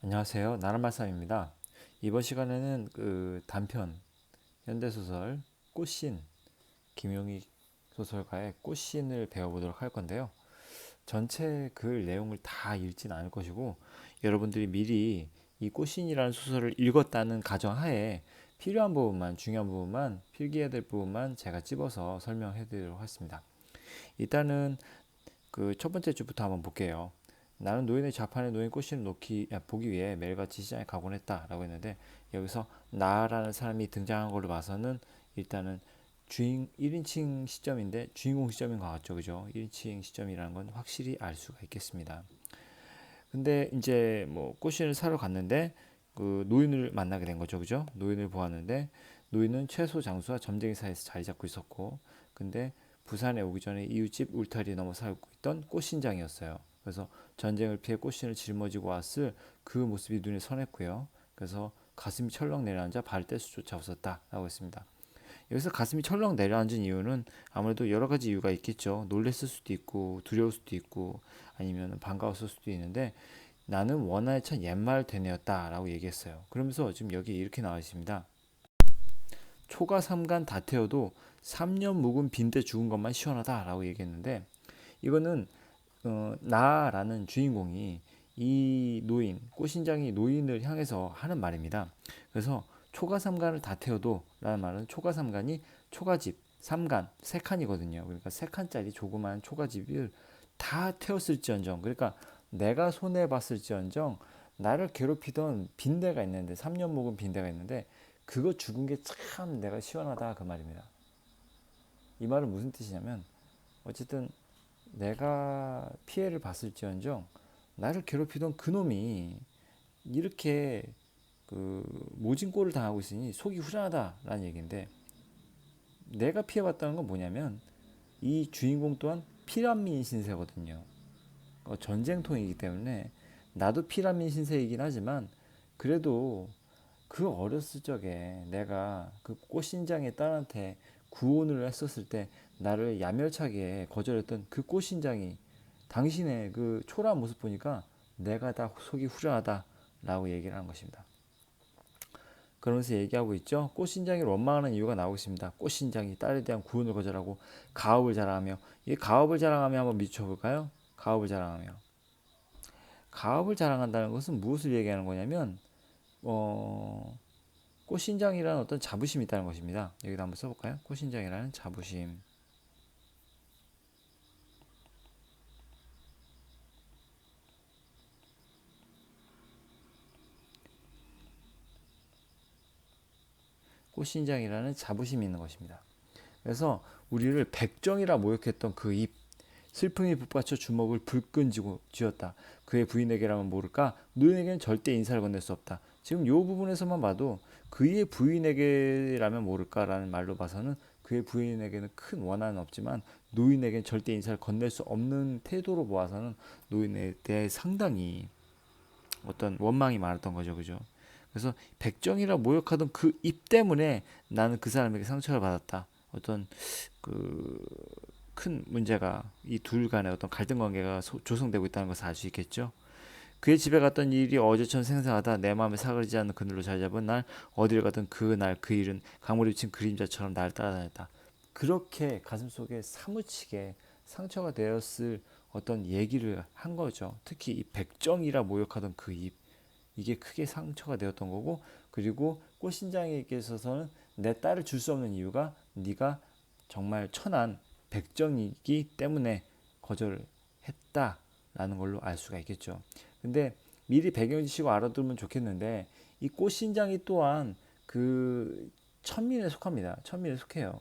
안녕하세요. 나른말씀입니다. 이번 시간에는 단편 현대소설 꽃신 김용희 소설가의 꽃신을 배워보도록 할 건데요. 전체 글 내용을 다 읽진 않을 것이고 여러분들이 미리 이 꽃신이라는 소설을 읽었다는 가정하에 필요한 부분만 중요한 부분만 필기해야 될 부분만 제가 찝어서 설명해 드리도록 하겠습니다. 일단은 그 첫 번째 주부터 한번 볼게요. 나는 노인의 좌판에 놓인 꽃신을 보기 위해 매일같이 시장에 가곤 했다라고 했는데 여기서 나라는 사람이 등장한 걸로 봐서는 일단은 1인칭 시점인데 주인공 시점인 것 같죠, 그죠? 1인칭 시점이라는 건 확실히 알 수가 있겠습니다. 근데 이제 뭐 꽃신을 사러 갔는데 그 노인을 만나게 된 거죠, 그죠? 노인을 보았는데 노인은 채소 장수와 점쟁이 사이에서 자리 잡고 있었고, 근데 부산에 오기 전에 이웃집 울타리 넘어 살고 있던 꽃신장이었어요. 그래서 전쟁을 피해 꽃신을 짊어지고 왔을 그 모습이 눈에 선했고요. 그래서 가슴이 철렁 내려앉아 발을 뗄 수조차 없었다라고 했습니다. 여기서 가슴이 철렁 내려앉은 이유는 아무래도 여러 가지 이유가 있겠죠. 놀랬을 수도 있고 두려울 수도 있고 아니면 반가웠을 수도 있는데 나는 원하에 찬 옛말 되뇌었다라고 얘기했어요. 그러면서 지금 여기 이렇게 나와 있습니다. 초가 삼간 다 태워도 3년 묵은 빈대 죽은 것만 시원하다라고 얘기했는데 이거는 나라는 주인공이 이 노인 꽃신장이 노인을 향해서 하는 말입니다. 그래서 초가삼간을 다 태워도 라는 말은 초가삼간이 초가집 3간 3칸이거든요. 그러니까 3칸짜리 조그만 초가집을 다 태웠을지언정, 그러니까 내가 손해 봤을지언정 나를 괴롭히던 빈대가 있는데 3년 묵은 빈대가 있는데 그거 죽은 게 참 내가 시원하다 그 말입니다. 이 말은 무슨 뜻이냐면 어쨌든 내가 피해를 봤을지언정 나를 괴롭히던 그놈이 이렇게 그 모진꼴을 당하고 있으니 속이 후련하다라는 얘기인데, 내가 피해봤다는 건 뭐냐면 이 주인공 또한 피란민 신세거든요. 전쟁통이기 때문에 나도 피란민 신세이긴 하지만 그래도 그 어렸을 적에 내가 그 꽃신장의 딸한테 구원을 했었을 때 나를 야멸차게 거절했던 그 꽃신장이 당신의 그 초라한 모습 보니까 내가 다 속이 후련하다라고 얘기를 하는 것입니다. 그러면서 얘기하고 있죠. 꽃신장이 원망하는 이유가 나오고 있습니다. 꽃신장이 딸에 대한 구원을 거절하고 가업을 자랑하며, 이 가업을 자랑하며 한번 미쳐볼까요? 가업을 자랑하며. 가업을 자랑한다는 것은 무엇을 얘기하는 거냐면 어, 꽃신장이라는 어떤 자부심이 있다는 것입니다. 여기다 한번 써볼까요? 꽃신장이라는 자부심. 꽃신장이라는 자부심이 있는 것입니다. 그래서 우리를 백정이라 모욕했던 그 입, 슬픔이 북받쳐 주먹을 불끈 쥐고 쥐었다. 그의 부인에게라면 모를까? 노인에게는 절대 인사를 건넬 수 없다. 지금 이 부분에서만 봐도 그의 부인에게라면 모를까라는 말로 봐서는 그의 부인에게는 큰 원한은 없지만 노인에게는 절대 인사를 건넬 수 없는 태도로 보아서는 노인에 대해 상당히 어떤 원망이 많았던 거죠, 그죠? 그래서 백정이라 모욕하던 그 입 때문에 나는 그 사람에게 상처를 받았다. 어떤 그 큰 문제가 이 둘 간의 어떤 갈등 관계가 조성되고 있다는 것을 알 수 있겠죠. 그의 집에 갔던 일이 어제처럼 생생하다. 내 마음에 사그리지 않는 그늘로 자리 잡은 날 어디를 가든 그날 그 일은 강물이 비친 그림자처럼 나를 따라다녔다. 그렇게 가슴속에 사무치게 상처가 되었을 어떤 얘기를 한 거죠. 특히 이 백정이라 모욕하던 그 입, 이게 크게 상처가 되었던 거고, 그리고 꽃신장에게 있어서는 내 딸을 줄 수 없는 이유가 네가 정말 천한 백정이기 때문에 거절했다라는 걸로 알 수가 있겠죠. 근데 미리 배경 지시고 알아두면 좋겠는데 이 꽃신장이 또한 그 천민에 속합니다. 천민에 속해요.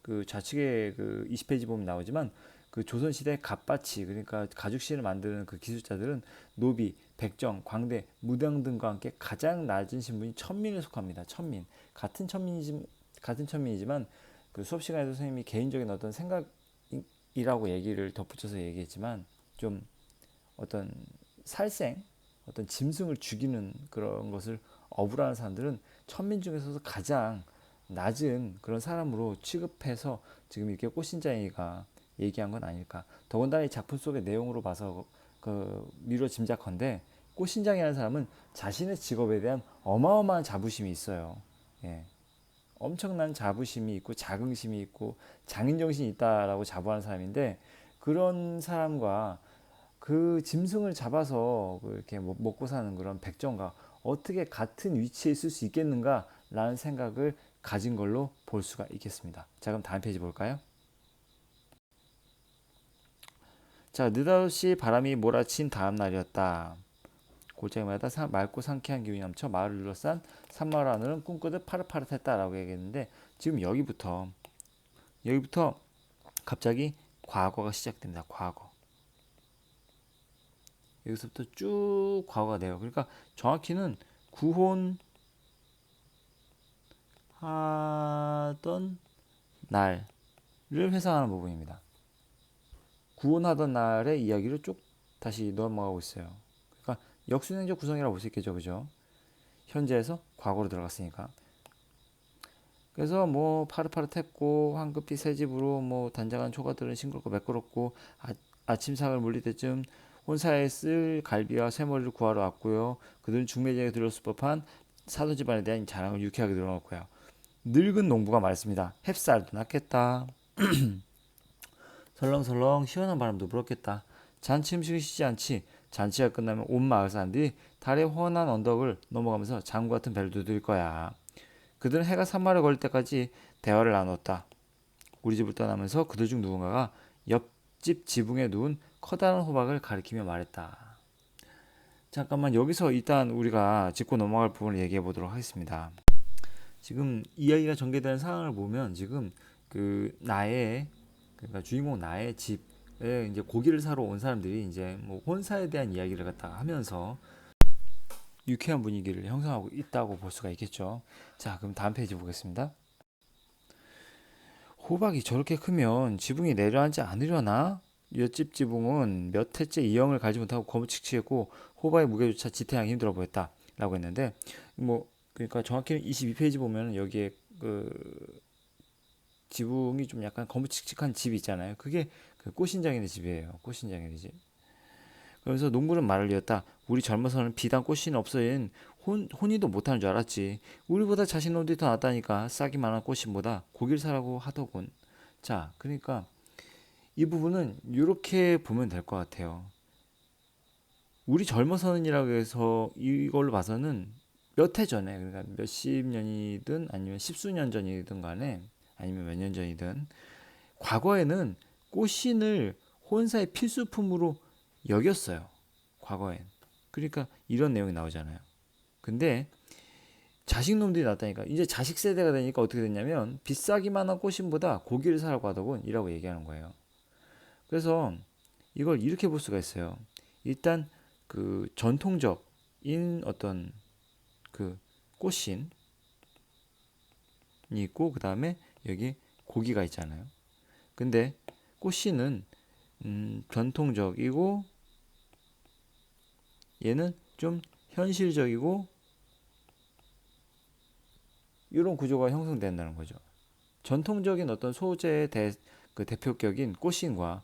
그 좌측에 그 20페이지 보면 나오지만 그 조선시대 갑바치, 그러니까 가죽실을 만드는 그 기술자들은 노비, 백정, 광대, 무당 등과 함께 가장 낮은 신분이 천민에 속합니다. 천민. 같은 천민이지만 그 수업 시간에도 선생님이 개인적인 어떤 생각이라고 얘기를 덧붙여서 얘기했지만 좀 어떤 살생, 어떤 짐승을 죽이는 그런 것을 어부라는 사람들은 천민 중에서도 가장 낮은 그런 사람으로 취급해서 지금 이렇게 꽃신장이가 얘기한 건 아닐까. 더군다나 이 작품 속의 내용으로 봐서 그 미뤄 짐작컨대 꽃신장이라는 사람은 자신의 직업에 대한 어마어마한 자부심이 있어요. 예. 엄청난 자부심이 있고 자긍심이 있고 장인정신이 있다라고 자부하는 사람인데, 그런 사람과 그 짐승을 잡아서 이렇게 먹고 사는 그런 백정과 어떻게 같은 위치에 있을 수 있겠는가라는 생각을 가진 걸로 볼 수가 있겠습니다. 자, 그럼 다음 페이지 볼까요? 자, 느닷없이 바람이 몰아친 다음 날이었다. 골짜기마다 맑고 상쾌한 기운이 넘쳐 마을을 둘러싼 산마을 하늘은 꿈꾸듯 파릇파릇했다라고 얘기했는데, 지금 여기부터 갑자기 과거가 시작됩니다. 과거. 여기서부터 쭉 과거가 돼요. 그러니까 정확히는 구혼하던 날을 회상하는 부분입니다. 구혼하던 날의 이야기를 쭉 다시 넘어가고 있어요. 그러니까 역순행적 구성이라고 볼 수 있겠죠, 그죠? 현재에서 과거로 들어갔으니까. 그래서 뭐 파릇파릇했고 황급히 새 집으로 뭐 단장한 초가들은 싱겁고 매끄럽고, 아침상을 물릴 때쯤 혼사에 쓸 갈비와 쇠머리를 구하러 왔고요. 그들은 중매장에 들었을 법한 사돈 집안에 대한 자랑을 유쾌하게 늘어놓고요. 늙은 농부가 말했습니다. 햅쌀도 났겠다. 설렁설렁 시원한 바람도 불었겠다. 잔치 음식이 쉬지 않지. 잔치가 끝나면 온 마을 사람들이 달의 훤한 언덕을 넘어가면서 장구 같은 배를 두드릴 거야. 그들은 해가 산마를 걸릴 때까지 대화를 나누었다. 우리 집을 떠나면서 그들 중 누군가가 옆집 지붕에 누운 커다란 호박을 가리키며 말했다. 잠깐만, 여기서 일단 우리가 짚고 넘어갈 부분을 얘기해 보도록 하겠습니다. 지금 이야기가 전개되는 상황을 보면, 지금 그러니까 주인공 나의 집에 이제 고기를 사러 온 사람들이 이제 뭐 혼사에 대한 이야기를 갖다가 하면서 유쾌한 분위기를 형성하고 있다고 볼 수가 있겠죠. 자, 그럼 다음 페이지 보겠습니다. 호박이 저렇게 크면 지붕이 내려앉지 않으려나? 옆집 지붕은 몇 해째 이형을 갈지 못하고 거무칙칙했고 호박의 무게조차 지탱하기 힘들어 보였다 라고 했는데, 뭐 그러니까 정확히는 22페이지 보면 여기에 그 지붕이 좀 약간 거무칙칙한 집이 있잖아요. 그게 그 꽃신장이네 집이에요. 꽃신장이네 집. 그래서 농부는 말을 이었다. 우리 젊어서는 비단 꽃신 없어인 혼이도 못하는 줄 알았지. 우리보다 자신 놈들이 더 낫다니까. 싹이만한 꽃신보다 고기를 사라고 하더군. 자, 그러니까 이 부분은 이렇게 보면 될 것 같아요. 우리 젊어서는이라고 해서 이걸로 봐서는 몇 해 전에, 그러니까 몇십 년이든 아니면 십수년 전이든 간에, 아니면 몇 년 전이든, 과거에는 꽃신을 혼사의 필수품으로 여겼어요. 과거엔. 그러니까 이런 내용이 나오잖아요. 근데 자식놈들이 낳았다니까. 이제 자식 세대가 되니까 어떻게 됐냐면 비싸기만 한 꽃신보다 고기를 사라고 하더군 이라고 얘기하는 거예요. 그래서 이걸 이렇게 볼 수가 있어요. 일단 그 전통적인 어떤 그 꽃신이 있고, 그 다음에 여기 고기가 있잖아요. 근데 꽃신은 전통적이고, 얘는 좀 현실적이고, 이런 구조가 형성된다는 거죠. 전통적인 어떤 소재의 그 대표격인 꽃신과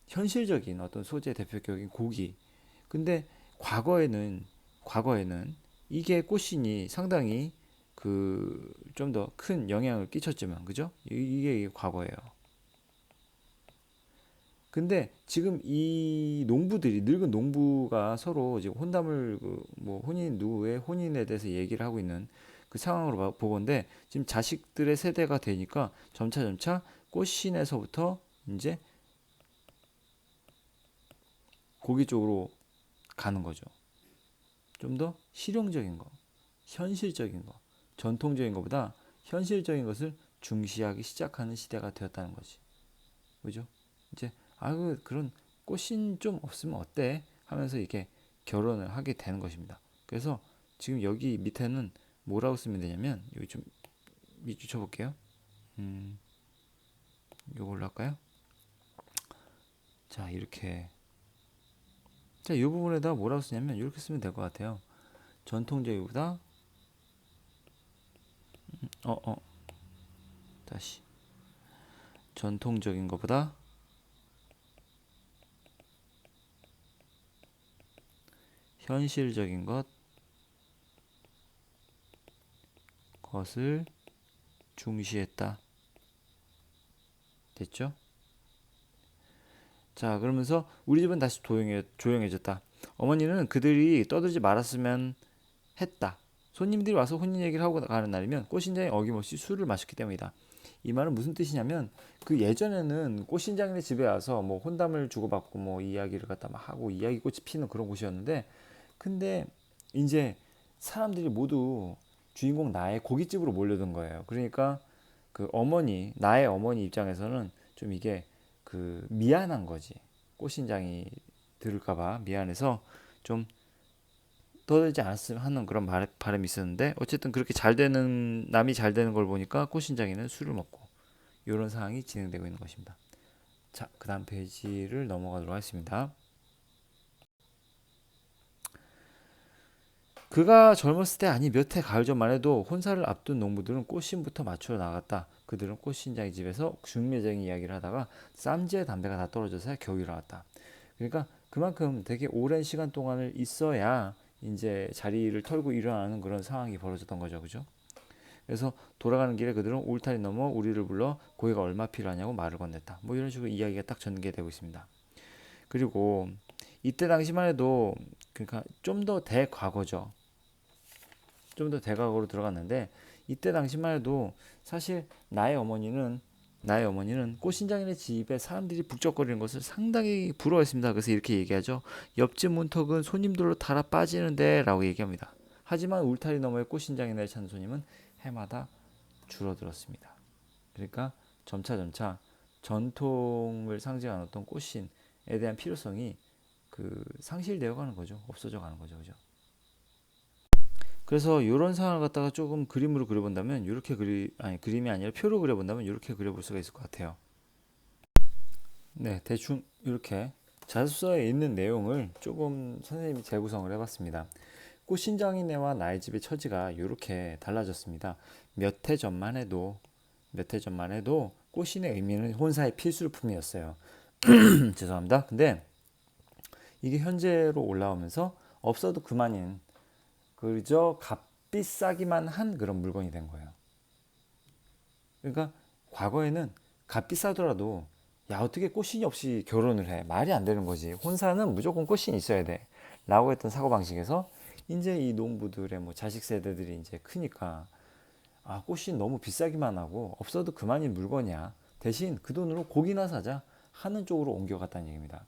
현실적인 어떤 소재의 대표격인 고기. 근데 과거에는 이게 꽃신이 상당히 그 좀 더 큰 영향을 끼쳤지만, 그죠? 이게 과거예요. 근데 지금 이 농부들이, 늙은 농부가 서로 지금 혼담을 뭐 혼인 누구의 혼인에 대해서 얘기를 하고 있는 그 상황으로 보건데, 지금 자식들의 세대가 되니까 점차 꽃신에서부터 이제 고기 쪽으로 가는 거죠. 좀 더 실용적인 거, 현실적인 거, 전통적인 것보다 현실적인 것을 중시하기 시작하는 시대가 되었다는 거지. 그죠? 이제 그런 꽃신 좀 없으면 어때? 하면서 이렇게 결혼을 하게 되는 것입니다. 그래서 지금 여기 밑에는 뭐라고 쓰면 되냐면, 여기 좀 밑줄 쳐볼게요. 요걸로 할까요? 자, 이렇게. 자, 이 부분에다 뭐라고 쓰냐면 이렇게 쓰면 될 것 같아요. 전통적이보다 다시 전통적인 것보다 현실적인 것을 중시했다. 됐죠? 자, 그러면서 우리 집은 다시 조용해졌다. 어머니는 그들이 떠들지 말았으면 했다. 손님들이 와서 혼인 얘기를 하고 가는 날이면 꽃신장이 어김없이 술을 마셨기 때문이다. 이 말은 무슨 뜻이냐면 그 예전에는 꽃신장네 집에 와서 뭐 혼담을 주고받고 뭐 이야기를 갖다 막 하고 이야기꽃이 피는 그런 곳이었는데, 근데 이제 사람들이 모두 주인공 나의 고깃집으로 몰려든 거예요. 그러니까 그 어머니, 나의 어머니 입장에서는 좀 이게 그 미안한 거지. 꽃신장이 들을까봐 미안해서 좀 떠들지 않았으면 하는 그런 바람이 있었는데, 어쨌든 그렇게 잘 되는, 남이 잘 되는 걸 보니까 꽃신장이는 술을 먹고 이런 상황이 진행되고 있는 것입니다. 자, 그 다음 페이지를 넘어가도록 하겠습니다. 그가 젊었을 때, 아니 몇 해 가을 전만 해도 혼사를 앞둔 농부들은 꽃신부터 맞추러 나갔다. 그들은 꽃신장의 집에서 중매적인 이야기를 하다가 쌈지에 담배가 다 떨어져서 겨우 일어났다. 그러니까 그만큼 되게 오랜 시간 동안을 있어야 이제 자리를 털고 일어나는 그런 상황이 벌어졌던 거죠. 그죠? 그래서 돌아가는 길에 그들은 울타리 넘어 우리를 불러 고기가 얼마 필요하냐고 말을 건넸다. 뭐 이런 식으로 이야기가 딱 전개되고 있습니다. 그리고 이때 당시만 해도 그러니까 좀 더 대과거죠. 좀 더 대과거로 들어갔는데, 이때 당시만 해도 사실 나의 어머니는 꽃신장이네 집에 사람들이 북적거리는 것을 상당히 부러워했습니다. 그래서 이렇게 얘기하죠. 옆집 문턱은 손님들로 달아 빠지는데 라고 얘기합니다. 하지만 울타리 너머의 꽃신장이네 찾는 손님은 해마다 줄어들었습니다. 그러니까 점차 전통을 상징하는 어떤 꽃신에 대한 필요성이 그 상실되어 가는 거죠. 없어져 가는 거죠. 그죠? 그래서 이런 상황을 갖다가 조금 그림으로 그려본다면 이렇게 그림이 아니라 표로 그려본다면 이렇게 그려볼 수가 있을 것 같아요. 네, 대충 이렇게 자습서에 있는 내용을 조금 선생님이 재구성을 해봤습니다. 꽃신장이네와 나의 집의 처지가 이렇게 달라졌습니다. 몇 해 전만 해도 꽃신의 의미는 혼사의 필수품이었어요. 죄송합니다. 근데 이게 현재로 올라오면서 없어도 그만인, 그저 값비싸기만 한 그런 물건이 된 거예요. 그러니까 과거에는 값비싸더라도 야 어떻게 꽃신이 없이 결혼을 해, 말이 안 되는 거지, 혼사는 무조건 꽃신이 있어야 돼 라고 했던 사고방식에서 이제 이 농부들의 뭐 자식 세대들이 이제 크니까 아 꽃신 너무 비싸기만 하고 없어도 그만인 물건이야, 대신 그 돈으로 고기나 사자 하는 쪽으로 옮겨갔다는 얘기입니다.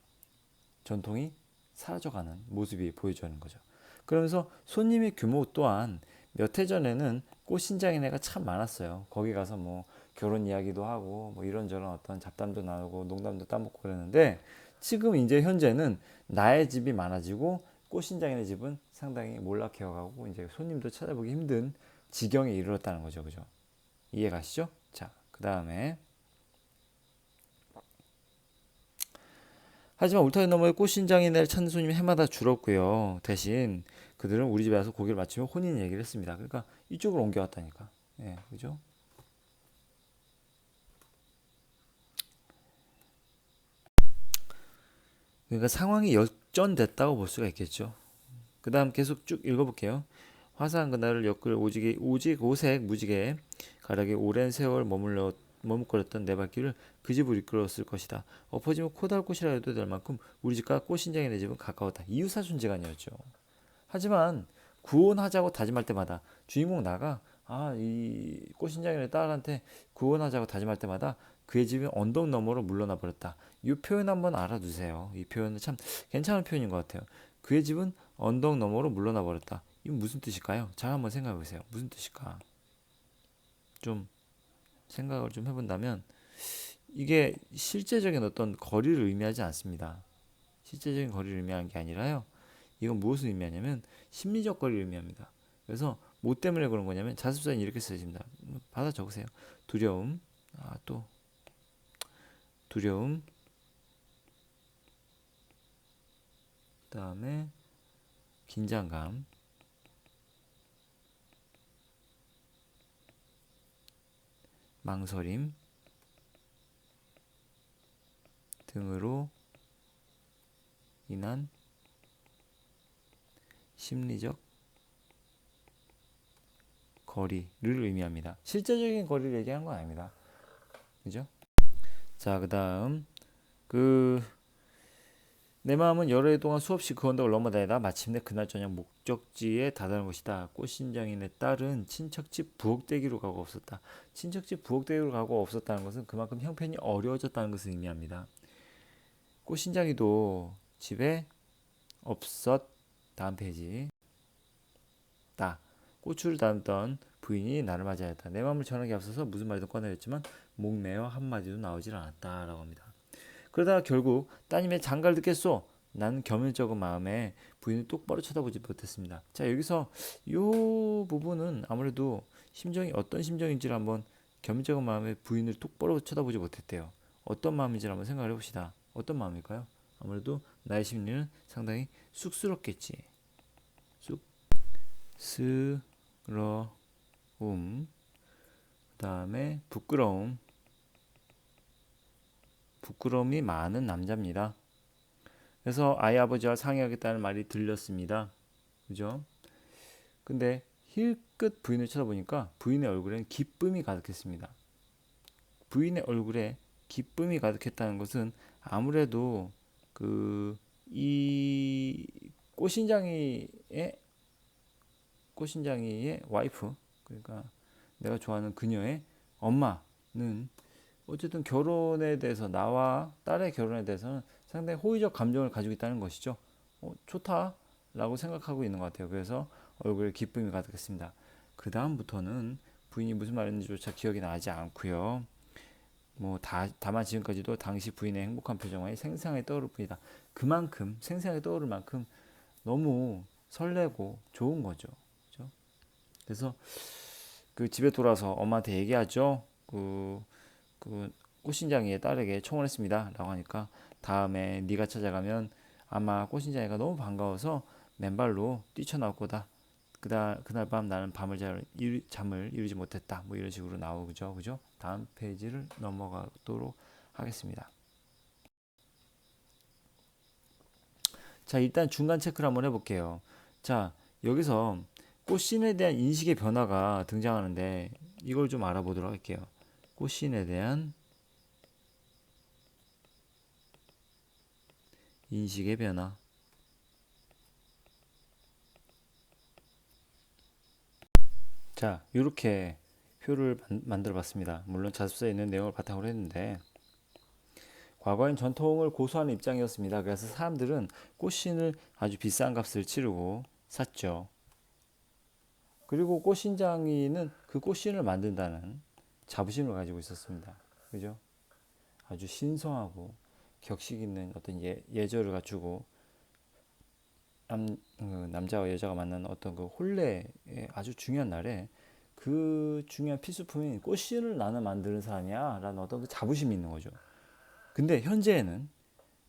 전통이 사라져가는 모습이 보여주는 거죠. 그러면서 손님의 규모 또한 몇 해 전에는 꽃신장이네가 참 많았어요. 거기 가서 뭐 결혼 이야기도 하고 뭐 이런저런 어떤 잡담도 나누고 농담도 따먹고 그랬는데, 지금 이제 현재는 나의 집이 많아지고 꽃신장이네 집은 상당히 몰락해가고 이제 손님도 찾아보기 힘든 지경에 이르렀다는 거죠. 그죠? 이해 가시죠? 자, 그 다음에 하지만 울타리 너머의 꽃신장이네를 찾는 손님이 해마다 줄었고요. 대신 그들은 우리 집에 와서 고기를 맞추며 혼인 얘기를 했습니다. 그러니까 이쪽으로 옮겨왔다니까. 예, 그죠? 그러니까 상황이 역전됐다고 볼 수가 있겠죠. 그 다음 계속 쭉 읽어볼게요. 화사한 그날을 엮을 오직 오색 무지개에 가락에 오랜 세월 머뭇거렸던 내 발길을 그 집으로 이끌었을 것이다. 엎어지면 코다할 곳이라 해도 될 만큼 우리 집과 꽃신장이 내 집은 가까웠다. 이웃사촌지간이었죠. 하지만 구원하자고 다짐할 때마다 주인공 나가 이 꽃신장이네 딸한테 구원하자고 다짐할 때마다 그의 집이 언덕 너머로 물러나 버렸다. 이 표현 한번 알아두세요. 이 표현은 참 괜찮은 표현인 것 같아요. 그의 집은 언덕 너머로 물러나 버렸다. 이건 무슨 뜻일까요? 잘 한번 생각해 보세요. 무슨 뜻일까? 좀 생각을 좀 해본다면 이게 실제적인 어떤 거리를 의미하지 않습니다. 실제적인 거리를 의미하는 게 아니라요. 이건 무엇을 의미하냐면 심리적 거리를 의미합니다. 그래서 뭐 때문에 그런 거냐면 자습서는 이렇게 쓰여집니다. 받아 적으세요. 두려움, 또 두려움, 그다음에 긴장감, 망설임 등으로 인한 심리적 거리를 의미합니다. 실제적인 거리를 얘기하는 건 아닙니다. 그죠? 자, 그다음 그 내 마음은 여러 해 동안 수없이 그 언덕을 넘어다니다 마침내 그날 저녁 목적지에 다다른 것이다. 꽃신장인의 딸은 친척집 부엌대기로 가고 없었다. 친척집 부엌대기로 가고 없었다는 것은 그만큼 형편이 어려워졌다는 것을 의미합니다. 꽃신장이도 집에 없었. 다음 페이지. 다. 고추를 다듬던 부인이 나를 맞이하였다. 내 마음을 전하기 앞서서 무슨 말이든 꺼내렸지만 목매어 한마디도 나오질 않았다. 라고 합니다. 그러다가 결국 따님의 장가를 듣겠소. 난 겸연쩍은 마음에 부인을 똑바로 쳐다보지 못했습니다. 자, 여기서 이 부분은 아무래도 심정이 어떤 심정인지를 한번 겸연쩍은 마음에 부인을 똑바로 쳐다보지 못했대요. 어떤 마음인지를 한번 생각을 해봅시다. 어떤 마음일까요? 아무래도 나의 심리는 상당히 쑥스럽겠지. 쑥스러움, 그 다음에 부끄러움이 많은 남자입니다. 그래서 아이 아버지와 상의하겠다는 말이 들렸습니다. 그죠? 근데 힐끗 부인을 쳐다보니까 부인의 얼굴엔 기쁨이 가득했습니다. 부인의 얼굴에 기쁨이 가득했다는 것은 아무래도 이 꽃신장이의 와이프, 그러니까 내가 좋아하는 그녀의 엄마는 어쨌든 결혼에 대해서, 나와 딸의 결혼에 대해서는 상당히 호의적 감정을 가지고 있다는 것이죠. 좋다라고 생각하고 있는 것 같아요. 그래서 얼굴에 기쁨이 가득했습니다. 그 다음부터는 부인이 무슨 말했는지조차 기억이 나지 않고요. 다만 지금까지도 당시 부인의 행복한 표정이 생생하게 떠오를 뿐이다. 그만큼 생생하게 떠오를 만큼 너무 설레고 좋은 거죠. 그죠? 그래서 그 집에 돌아서 엄마한테 얘기하죠. 그 꽃신장이의 딸에게 청혼했습니다. 라고 하니까 다음에 네가 찾아가면 아마 꽃신장이가 너무 반가워서 맨발로 뛰쳐나올 거다. 그날 밤 나는 잠을 이루지 못했다. 뭐 이런 식으로 나오죠. 그죠? 다음 페이지를 넘어가도록 하겠습니다. 자, 일단 중간 체크를 한번 해볼게요. 자, 여기서 꽃신에 대한 인식의 변화가 등장하는데 이걸 좀 알아보도록 할게요. 꽃신에 대한 인식의 변화. 자, 이렇게 표를 만들어 봤습니다. 물론 자습서에 있는 내용을 바탕으로 했는데 과거엔 전통을 고수하는 입장이었습니다. 그래서 사람들은 꽃신을 아주 비싼 값을 치르고 샀죠. 그리고 꽃신장이는 그 꽃신을 만든다는 자부심을 가지고 있었습니다. 그죠? 아주 신성하고 격식 있는 어떤 예절을 갖추고 남자와 여자가 만나는 어떤 그 혼례의 아주 중요한 날에 그 중요한 필수품인 꽃신을 나는 만드는 사람이야 라는 어떤 그 자부심이 있는 거죠. 근데 현재에는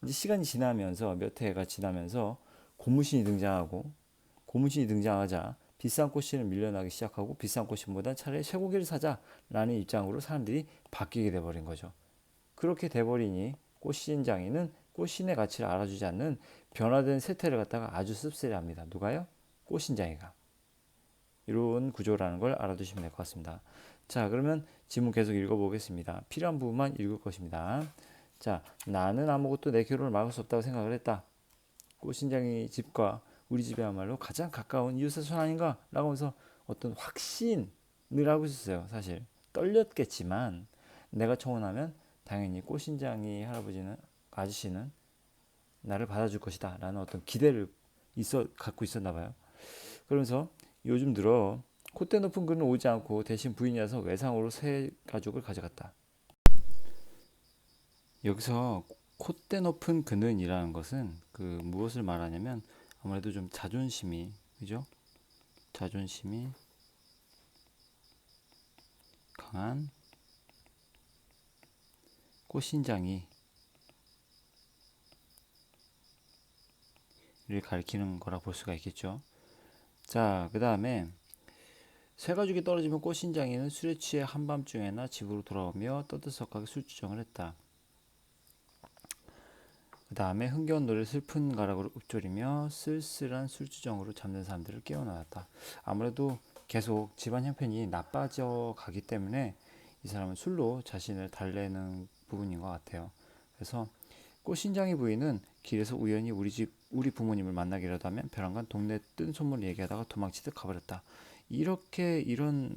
이제 시간이 지나면서 몇 해가 지나면서 고무신이 등장하자 비싼 꽃신을 밀려나기 시작하고 비싼 꽃신보다 차라리 쇠고기를 사자라는 입장으로 사람들이 바뀌게 돼버린 거죠. 그렇게 돼버리니 꽃신장이는 꽃신의 가치를 알아주지 않는 변화된 세태를 갖다가 아주 씁쓸해합니다. 누가요? 꽃신장이가. 이런 구조라는 걸 알아두시면 될 것 같습니다. 자, 그러면 지문 계속 읽어보겠습니다. 필요한 부분만 읽을 것입니다. 자, 나는 아무것도 내 결혼을 막을 수 없다고 생각을 했다. 꽃신장이 집과 우리 집이야말로 가장 가까운 이웃사촌 아닌가? 라고 하면서 어떤 확신을 하고 있었어요. 사실 떨렸겠지만 내가 청혼하면 당연히 꽃신장이 아저씨는 나를 받아줄 것이다 라는 어떤 기대를 갖고 있었나 봐요. 그러면서 요즘 들어 콧대 높은 그는 오지 않고 대신 부인이라서 외상으로 새 가죽을 가져갔다. 여기서 콧대 높은 그는이라는 것은 무엇을 말하냐면 아무래도 좀 자존심이, 그죠? 자존심이 강한 꽃신장이를 가리키는 거라 볼 수가 있겠죠. 자, 그 다음에 쇠가죽이 떨어지면 꽃신장이는 술에 취해 한밤중에나 집으로 돌아오며 떠들썩하게 술주정을 했다. 그 다음에 흥겨운 노래 슬픈 가락으로 읊조리며 쓸쓸한 술주정으로 잠든 사람들을 깨워놓았다. 아무래도 계속 집안 형편이 나빠져 가기 때문에 이 사람은 술로 자신을 달래는 부분인 것 같아요. 그래서 꽃신장이 부인은 길에서 우연히 우리 부모님을 만나기라도 하면 벼랑간 동네 뜬 소문을 얘기하다가 도망치듯 가버렸다. 이렇게 이런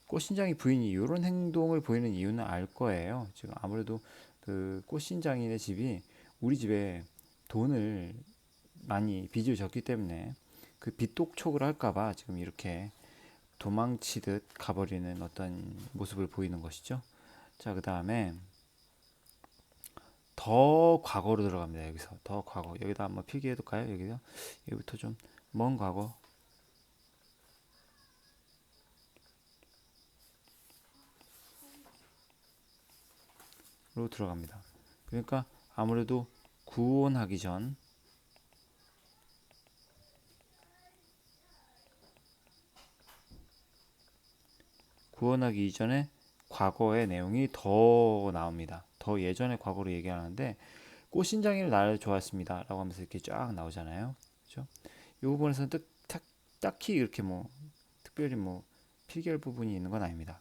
꽃신장이 부인이 이런 행동을 보이는 이유는 알 거예요. 지금 아무래도 그 꽃신장이네 집이 우리 집에 돈을 많이 빚을 졌기 때문에 그 빚독촉을 할까봐 지금 이렇게 도망치듯 가버리는 어떤 모습을 보이는 것이죠. 자, 그 다음에 더 과거로 들어갑니다. 여기서 더 과거. 여기다 한번 필기해 둘까요? 여기부터 좀 먼 과거로 들어갑니다. 그러니까 아무래도 구원하기 전 구원하기 이전에 과거의 내용이 더 나옵니다. 더 예전의 과거로 얘기하는데 꽃신장이를 나를 좋아했습니다. 라고 하면서 이렇게 쫙 나오잖아요. 그렇죠? 이 부분에서는 딱히 이렇게 뭐 특별히 뭐 필기할 부분이 있는 건 아닙니다.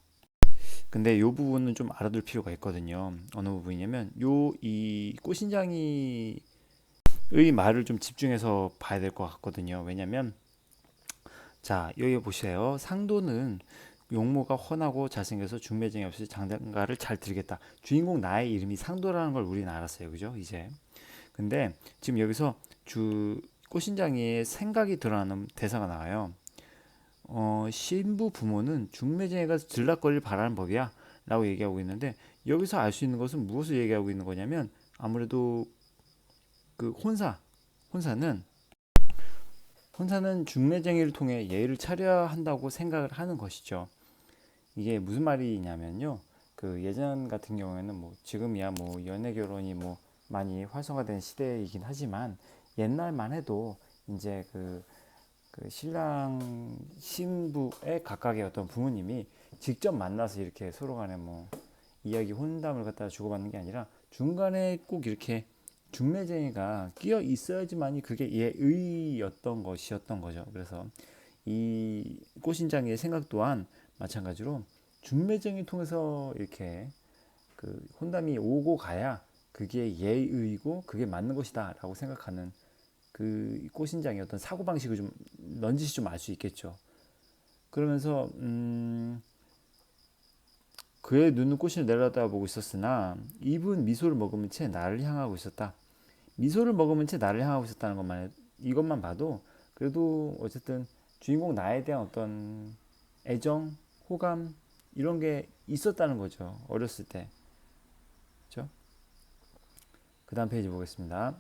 근데 이 부분은 좀 알아둘 필요가 있거든요. 어느 부분이냐면 이 꽃신장이의 말을 좀 집중해서 봐야 될 것 같거든요. 왜냐면 자 여기 보세요. 상도는 용모가 훤하고 잘생겨서 중매쟁이 없이 장가를 잘 들겠다. 주인공 나의 이름이 상도라는 걸 우리는 알았어요. 그죠? 이제. 근데 지금 여기서 주 꽃신장이의 생각이 드러나는 대사가 나와요. 신부 부모는 중매쟁이가 들락거리를 바라는 법이야 라고 얘기하고 있는데 여기서 알 수 있는 것은 무엇을 얘기하고 있는 거냐면 아무래도 그 혼사는 중매쟁이를 통해 예의를 차려야 한다고 생각을 하는 것이죠. 이게 무슨 말이냐면요. 그 예전 같은 경우에는 뭐 지금이야 뭐 연애 결혼이 뭐 많이 활성화된 시대이긴 하지만 옛날만 해도 이제 그 신랑 신부의 각각의 어떤 부모님이 직접 만나서 이렇게 서로 간에 뭐 이야기 혼담을 갖다가 주고받는 게 아니라 중간에 꼭 이렇게 중매쟁이가 끼어 있어야지만이 그게 예의였던 것이었던 거죠. 그래서 이 꽃신장의 생각 또한 마찬가지로 중매쟁이 통해서 이렇게 그 혼담이 오고 가야 그게 예의이고 그게 맞는 것이다라고 생각하는 그 꽃신장의 어떤 사고방식을 좀 넌지시 좀 알 수 있겠죠. 그러면서 그의 눈은 꽃을 내려다보고 있었으나 입은 미소를 머금은 채 나를 향하고 있었다. 미소를 머금은 채 나를 향하고 있었다는 것만 이것만 봐도 그래도 어쨌든 주인공 나에 대한 어떤 애정, 호감 이런 게 있었다는 거죠. 어렸을 때. 그렇죠? 그 다음 페이지 보겠습니다.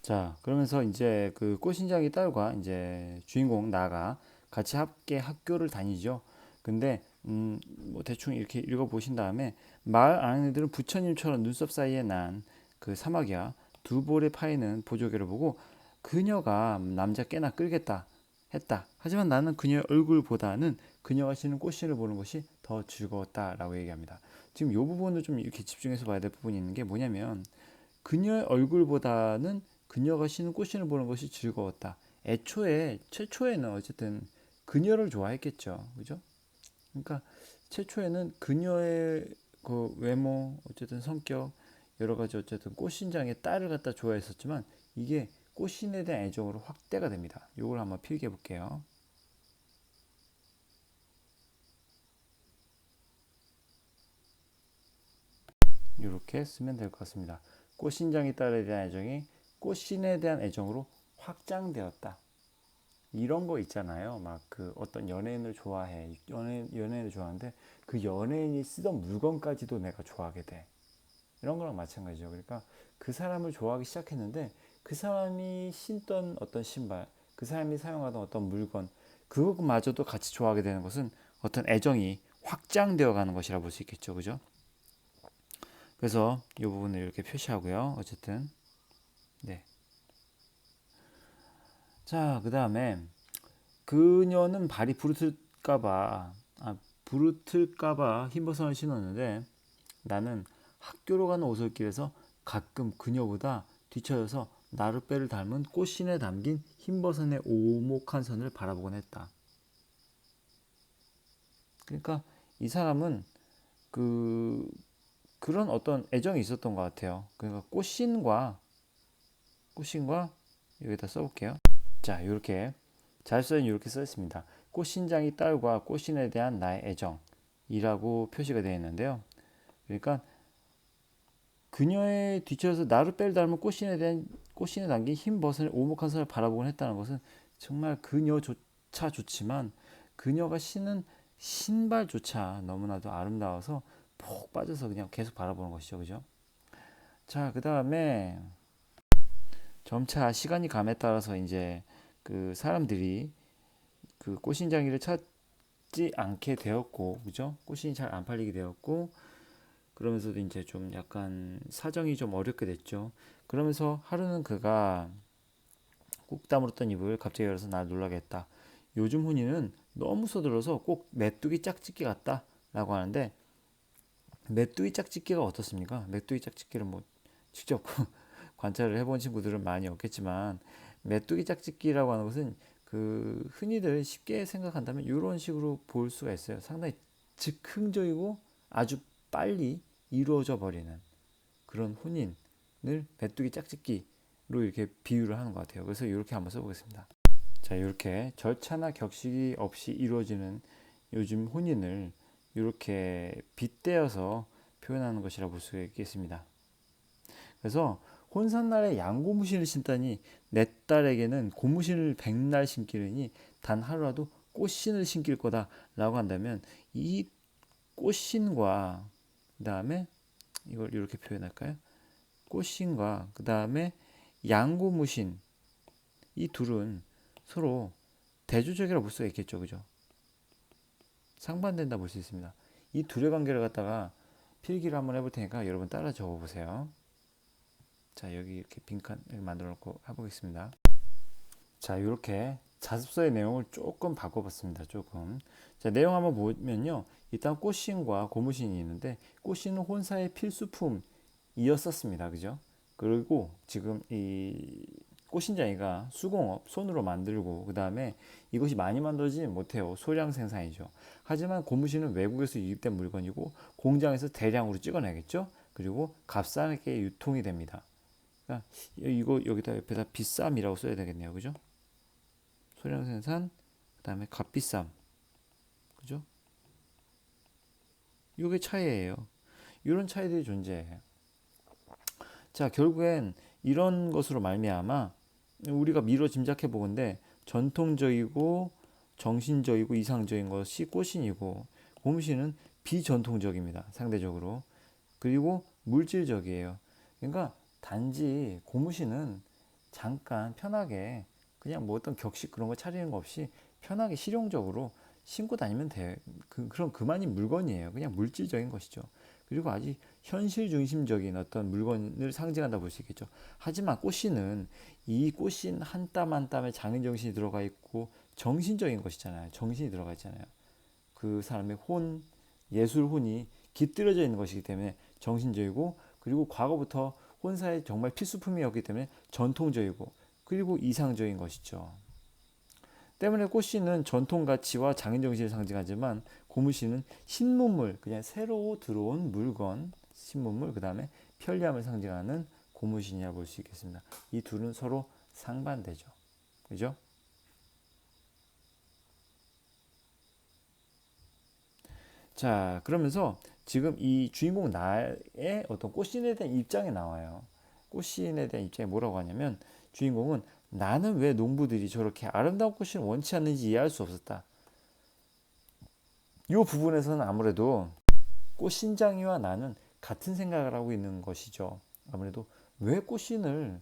자, 그러면서 이제 그 꽃신장이 딸과 이제 주인공 나가 같이 함께 학교를 다니죠. 근데 뭐 대충 이렇게 읽어 보신 다음에 마을 아내들은 부처님처럼 눈썹 사이에 난 그 사마귀와 두 볼에 파이는 보조개를 보고 그녀가 남자 꽤나 끌겠다 했다. 하지만 나는 그녀의 얼굴보다는 그녀가 신은 꽃신을 보는 것이 더 즐거웠다라고 얘기합니다. 지금 이 부분을 좀 이렇게 집중해서 봐야 될 부분이 있는 게 뭐냐면 그녀의 얼굴보다는 그녀가 신은 꽃신을 보는 것이 즐거웠다. 최초에는 어쨌든 그녀를 좋아했겠죠. 그죠? 그러니까 최초에는 그녀의 그 외모, 어쨌든 성격, 여러 가지 어쨌든 꽃신장의 딸을 갖다 좋아했었지만 이게 꽃신에 대한 애정으로 확대가 됩니다. 이걸 한번 필기해 볼게요. 이렇게 쓰면 될 것 같습니다. 꽃신장의 딸에 대한 애정이 꽃신에 대한 애정으로 확장되었다. 이런 거 있잖아요. 막 그 어떤 연예인을 좋아해. 연예인을 좋아하는데 그 연예인이 쓰던 물건까지도 내가 좋아하게 돼. 이런 거랑 마찬가지죠. 그러니까 그 사람을 좋아하기 시작했는데 그 사람이 신던 어떤 신발, 그 사람이 사용하던 어떤 물건, 그것마저도 같이 좋아하게 되는 것은 어떤 애정이 확장되어 가는 것이라 볼 수 있겠죠. 그죠? 그래서 이 부분을 이렇게 표시하고요. 어쨌든 네. 자, 그 다음에 그녀는 발이 부르실까봐 부르틀까봐 흰버선을 신었는데 나는 학교로 가는 오솔길에서 가끔 그녀보다 뒤처져서 나룻배를 닮은 꽃신에 담긴 흰버선의 오목한 선을 바라보곤 했다. 그러니까 이 사람은 그 그런 어떤 애정이 있었던 것 같아요. 그러니까 꽃신과 여기다 써볼게요. 자, 이렇게 잘 써는 이렇게 써 있습니다. 꽃신장이 딸과 꽃신에 대한 나의 애정이라고 표시가 되어 있는데요. 그러니까 그녀의 뒤쳐서 나룻배를 닮은 꽃신에 담긴 흰 버선의 오목한 선을 바라보곤 했다는 것은 정말 그녀조차 좋지만 그녀가 신은 신발조차 너무나도 아름다워서 푹 빠져서 그냥 계속 바라보는 것이죠, 그죠? 자, 그 다음에 점차 시간이 감에 따라서 이제 그 사람들이 그 꽃신장이를 찾지 않게 되었고, 그죠? 꽃신이 잘 안 팔리게 되었고, 그러면서도 이제 좀 약간 사정이 좀 어렵게 됐죠. 그러면서 하루는 그가 꾹 다물었던 입을 갑자기 열어서 날 놀라게 했다. 요즘 훈이는 너무 서둘러서 꼭 메뚜기 짝짓기 같다 라고 하는데 메뚜기 짝짓기가 어떻습니까? 메뚜기 짝짓기를 뭐 직접 관찰을 해본 친구들은 많이 없겠지만 메뚜기 짝짓기라고 하는 것은 그 흔히들 쉽게 생각한다면 이런 식으로 볼 수가 있어요. 상당히 즉흥적이고 아주 빨리 이루어져 버리는 그런 혼인을 메뚜기 짝짓기로 이렇게 비유를 하는 것 같아요. 그래서 이렇게 한번 써보겠습니다. 자, 이렇게 절차나 격식이 없이 이루어지는 요즘 혼인을 이렇게 빗대어서 표현하는 것이라 볼 수 있겠습니다. 그래서 혼산날에 양고무신을 신다니 내 딸에게는 고무신을 백날 신기르니 단 하루라도 꽃신을 신길 거다라고 한다면 이 꽃신과 그 다음에 이걸 이렇게 표현할까요? 꽃신과 그 다음에 양고무신 이 둘은 서로 대조적이라고 볼 수가 있겠죠, 그죠? 상반된다 볼 수 있습니다. 이 둘의 관계를 갖다가 필기를 한번 해볼 테니까 여러분 따라 적어보세요. 자, 여기 이렇게 빈칸 만들어 놓고 해보겠습니다. 자, 이렇게 자습서의 내용을 조금 바꿔봤습니다. 조금. 자, 내용 한번 보면요. 일단 꽃신과 고무신이 있는데 꽃신은 혼사의 필수품이었었습니다. 그죠? 그리고 지금 이 꽃신장이가 수공업 손으로 만들고 그 다음에 이것이 많이 만들어지지 못해요. 소량 생산이죠. 하지만 고무신은 외국에서 유입된 물건이고 공장에서 대량으로 찍어내겠죠. 그리고 값싸게 유통이 됩니다. 그러니까 이거 여기다 옆에다 비쌈이라고 써야 되겠네요. 그죠? 소량 생산, 그 다음에 값비쌈. 그죠? 이게 차이예요. 이런 차이들이 존재해요. 자, 결국엔 이런 것으로 말미암아 우리가 미뤄 짐작해 보건데 전통적이고 정신적이고 이상적인 것이 꽃신이고 고무신은 비전통적입니다. 상대적으로. 그리고 물질적이에요. 그러니까 단지 고무신은 잠깐 편하게 그냥 뭐 어떤 격식 그런 거 차리는 거 없이 편하게 실용적으로 신고 다니면 돼. 그럼 그만이 물건이에요. 그냥 물질적인 것이죠. 그리고 아주 현실 중심적인 어떤 물건을 상징한다 볼 수 있겠죠. 하지만 꽃신은 이 꽃신 한 땀 한 땀에 장인 정신이 들어가 있고 정신적인 것이잖아요. 정신이 들어가 있잖아요. 그 사람의 예술 혼이 깃들여져 있는 것이기 때문에 정신적이고 그리고 과거부터 혼사의 정말 필수품이었기 때문에 전통적이고 그리고 이상적인 것이죠. 때문에 꽃씨는 전통 가치와 장인 정신을 상징하지만 고무신은 신문물, 그냥 새로 들어온 물건, 신문물, 그 다음에 편리함을 상징하는 고무신이라 볼 수 있겠습니다. 이 둘은 서로 상반되죠. 그죠? 자, 그러면서 지금 이 주인공 나의 어떤 꽃신에 대한 입장이 나와요. 꽃신에 대한 입장이 뭐라고 하냐면 주인공은 나는 왜 농부들이 저렇게 아름다운 꽃신을 원치 않는지 이해할 수 없었다. 이 부분에서는 아무래도 꽃신장이와 나는 같은 생각을 하고 있는 것이죠. 아무래도 왜 꽃신을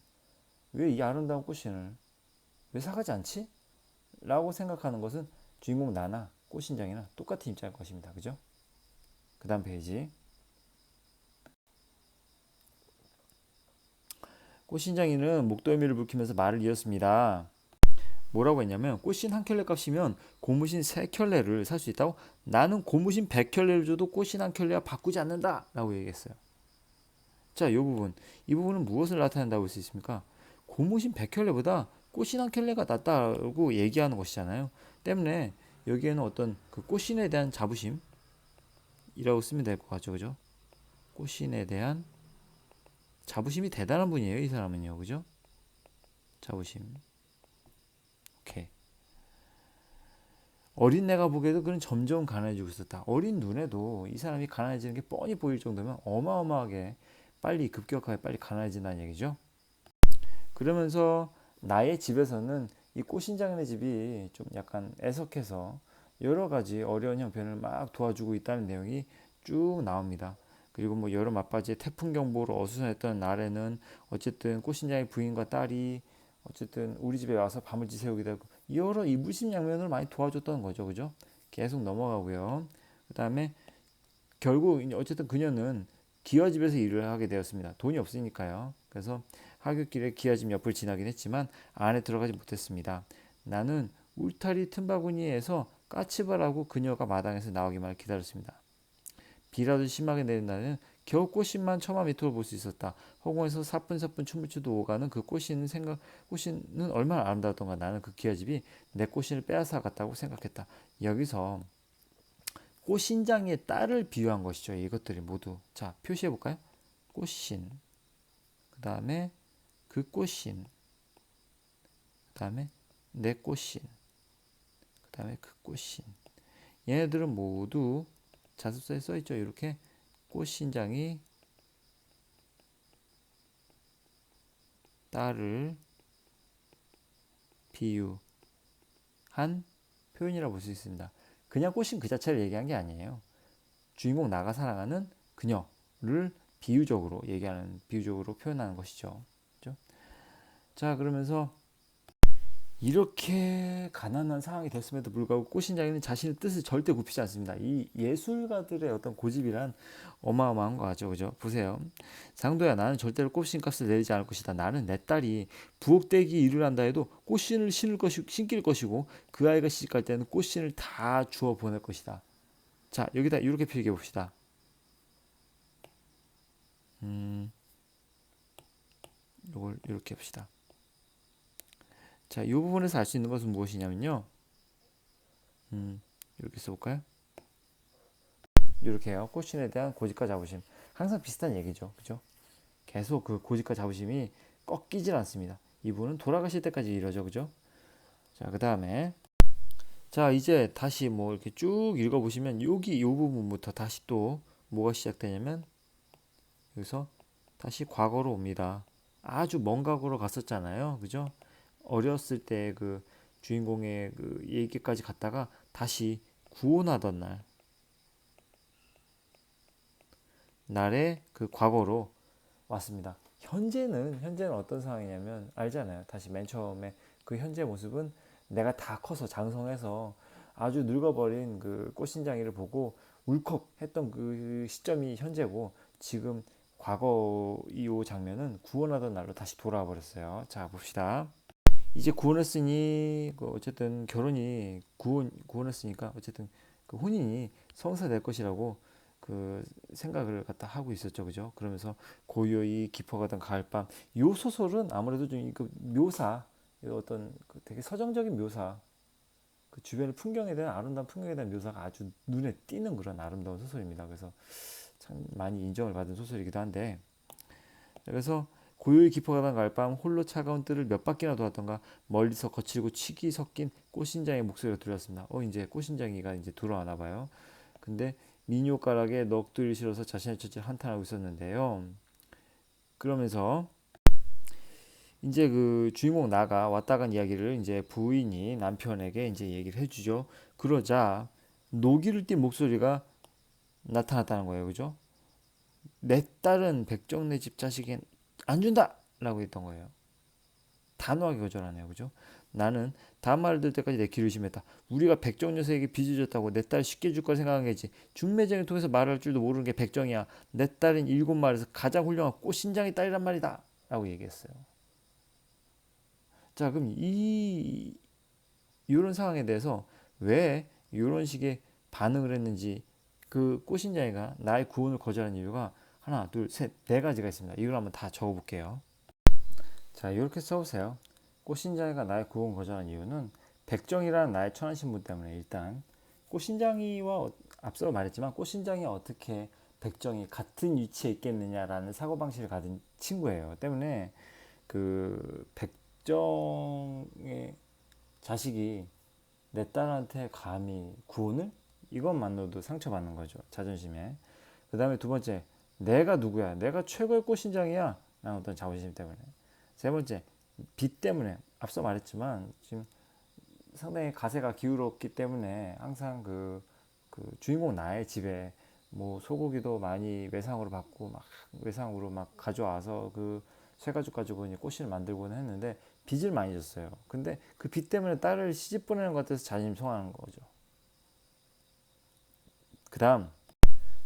왜 이 아름다운 꽃신을 왜 사가지 않지? 라고 생각하는 것은 주인공 나나 꽃신장이나 똑같은 입장일 것입니다. 그죠? 그 다음 페이지. 꽃신장이는 목덜미를 붉히면서 말을 이었습니다. 뭐라고 했냐면 꽃신 한 켤레 값이면 고무신 세 켤레를 살 수 있다고. 나는 고무신 100켤레를 줘도 꽃신 한 켤레와 바꾸지 않는다 라고 얘기했어요. 자, 이 부분은 무엇을 나타낸다고 할 수 있습니까? 고무신 100켤레보다 꽃신 한 켤레가 낫다고 얘기하는 것이잖아요. 때문에 여기에는 어떤 그 꽃신에 대한 자부심이라고 쓰면 될 것 같죠, 그죠? 꽃신에 대한 자부심이 대단한 분이에요, 이 사람은요, 그죠? 자부심. 오케이. 어린 내가 보기에도 그는 점점 가난해지고 있었다. 어린 눈에도 이 사람이 가난해지는 게 뻔히 보일 정도면 어마어마하게 빨리 급격하게 빨리 가난해진다는 얘기죠. 그러면서 나의 집에서는 이 꽃신장인의 집이 좀 약간 애석해서 여러 가지 어려운 형편을 막 도와주고 있다는 내용이 쭉 나옵니다. 그리고 뭐 여름 맞바지에 태풍 경보로 어수선했던 날에는 어쨌든 꽃신장의 부인과 딸이 어쨌든 우리 집에 와서 밤을 지새우기도 하고 여러 이물심양면을 많이 도와줬던 거죠, 그죠? 계속 넘어가고요. 그 다음에 결국 어쨌든 그녀는 기와집에서 일을 하게 되었습니다. 돈이 없으니까요. 그래서 하굣길에 기와집 옆을 지나긴 했지만 안에 들어가지 못했습니다. 나는 울타리 틈바구니에서 까치발하고 그녀가 마당에서 나오기만을 기다렸습니다. 비라도 심하게 내린 날에는 겨우 꽃신만 처마 밑으로 볼 수 있었다. 허공에서 사뿐사뿐 춤을 추도 오가는 그 꽃신은 얼마나 아름다웠던가. 나는 그 기와집이 내 꽃신을 빼앗아 갔다고 생각했다. 여기서 꽃신장의 딸을 비유한 것이죠. 이것들이 모두. 자, 표시해 볼까요? 꽃신. 그 다음에 그 꽃신. 그 다음에 내 꽃신. 그 다음에 그 꽃신. 얘네들은 모두 자습서에 써 있죠. 이렇게 꽃신장이 딸을 비유한 표현이라고 볼 수 있습니다. 그냥 꽃신 그 자체를 얘기한 게 아니에요. 주인공 나가 사랑하는 그녀를 비유적으로 표현하는 것이죠. 그렇죠? 자, 그러면서 이렇게 가난한 상황이 됐음에도 불구하고 꽃신장이는 자신의 뜻을 절대 굽히지 않습니다. 이 예술가들의 어떤 고집이란 어마어마한 거죠, 그죠? 보세요. 상도야, 나는 절대로 꽃신값을 내리지 않을 것이다. 나는 내 딸이 부엌대기 일을 한다 해도 꽃신을 신길 것이고 그 아이가 시집갈 때는 꽃신을 다 주워 보낼 것이다. 자, 여기다 이렇게 표기해 봅시다. 이걸 이렇게 봅시다. 자, 이 부분에서 알 수 있는 것은 무엇이냐면요. 이렇게 써볼까요? 이렇게 해요. 꽃신에 대한 고집과 자부심. 항상 비슷한 얘기죠. 그죠? 계속 그 고집과 자부심이 꺾이질 않습니다. 이분은 돌아가실 때까지 이러죠. 그죠? 자, 그 다음에. 자, 이제 다시 뭐 이렇게 쭉 읽어보시면 여기 이 부분부터 다시 또 뭐가 시작되냐면 여기서 다시 과거로 옵니다. 아주 먼 과거로 갔었잖아요. 그죠? 어렸을 때 그 주인공의 그 얘기까지 갔다가 다시 구원하던 날의 그 과거로 왔습니다. 현재는 어떤 상황이냐면 알잖아요. 다시 맨 처음에 그 현재 모습은 내가 다 커서 장성해서 아주 늙어버린 그 꽃신장이를 보고 울컥했던 그 시점이 현재고 지금 과거 이후 장면은 구원하던 날로 다시 돌아와 버렸어요. 자, 봅시다. 이제 구원했으니 그 어쨌든 결혼이 구원했으니까 어쨌든 그 혼인이 성사될 것이라고 그 생각을 갖다 하고 있었죠, 그죠? 그러면서 고요히 깊어가던 가을밤. 요 소설은 아무래도 좀 그 묘사, 어떤 그 되게 서정적인 묘사, 그 주변의 풍경에 대한 아름다운 풍경에 대한 묘사가 아주 눈에 띄는 그런 아름다운 소설입니다. 그래서 참 많이 인정을 받은 소설이기도 한데, 그래서 고요히 깊어가던 가을밤 홀로 차가운 뜰을 몇 바퀴나 돌았던가 멀리서 거칠고 취기 섞인 꽃신장의 목소리가 들렸습니다. 이제 꽃신장이가 이제 들어와나 봐요. 근데 민요가락에 넋두리를 실어서 자신의 처지를 한탄하고 있었는데요. 그러면서 이제 그 주인공 나가 왔다 간 이야기를 이제 부인이 남편에게 이제 얘기를 해주죠. 그러자 노기를 띤 목소리가 나타났다는 거예요. 그죠? 내 딸은 백정네 집 자식엔 안 준다! 라고 했던 거예요. 단호하게 거절하네요. 그죠? 나는 다음 말을 들을 때까지 내 귀를 심했다. 우리가 백정 녀석에게 빚을 졌다고 내 딸 쉽게 줄 걸 생각한 게지. 중매쟁을 통해서 말할 줄도 모르는 게 백정이야. 내 딸은 7마을에서 가장 훌륭한 꽃신장의 딸이란 말이다. 라고 얘기했어요. 자, 그럼 이런 상황에 대해서 왜 이런 식의 반응을 했는지, 그 꽃신장이가 나의 구원을 거절한 이유가 하나, 둘, 셋, 네 가지가 있습니다. 이걸 한번 다 적어볼게요. 자, 이렇게 써보세요. 꽃신장이가 나의 구원 거절한 이유는 백정이라는 나의 천한 신분 때문에. 일단 꽃신장이와 앞서 말했지만 꽃신장이와 어떻게 백정이 같은 위치에 있겠느냐라는 사고방식을 가진 친구예요. 때문에 그 백정의 자식이 내 딸한테 감히 구원을? 이것만으로도 상처받는 거죠. 자존심에. 그 다음에 두 번째, 내가 누구야? 내가 최고의 꽃신장이야. 라는 어떤 자부심 때문에. 세 번째, 빚 때문에. 앞서 말했지만 지금 상당히 가세가 기울었기 때문에 항상 그 주인공 나의 집에 뭐 소고기도 많이 외상으로 받고 막 외상으로 막 가져와서 그 쇠가죽 가지고 이제 꽃신을 만들고는 했는데 빚을 많이 졌어요. 근데 그 빚 때문에 딸을 시집 보내는 것 같아서 자존심 상하는 거죠. 그 다음,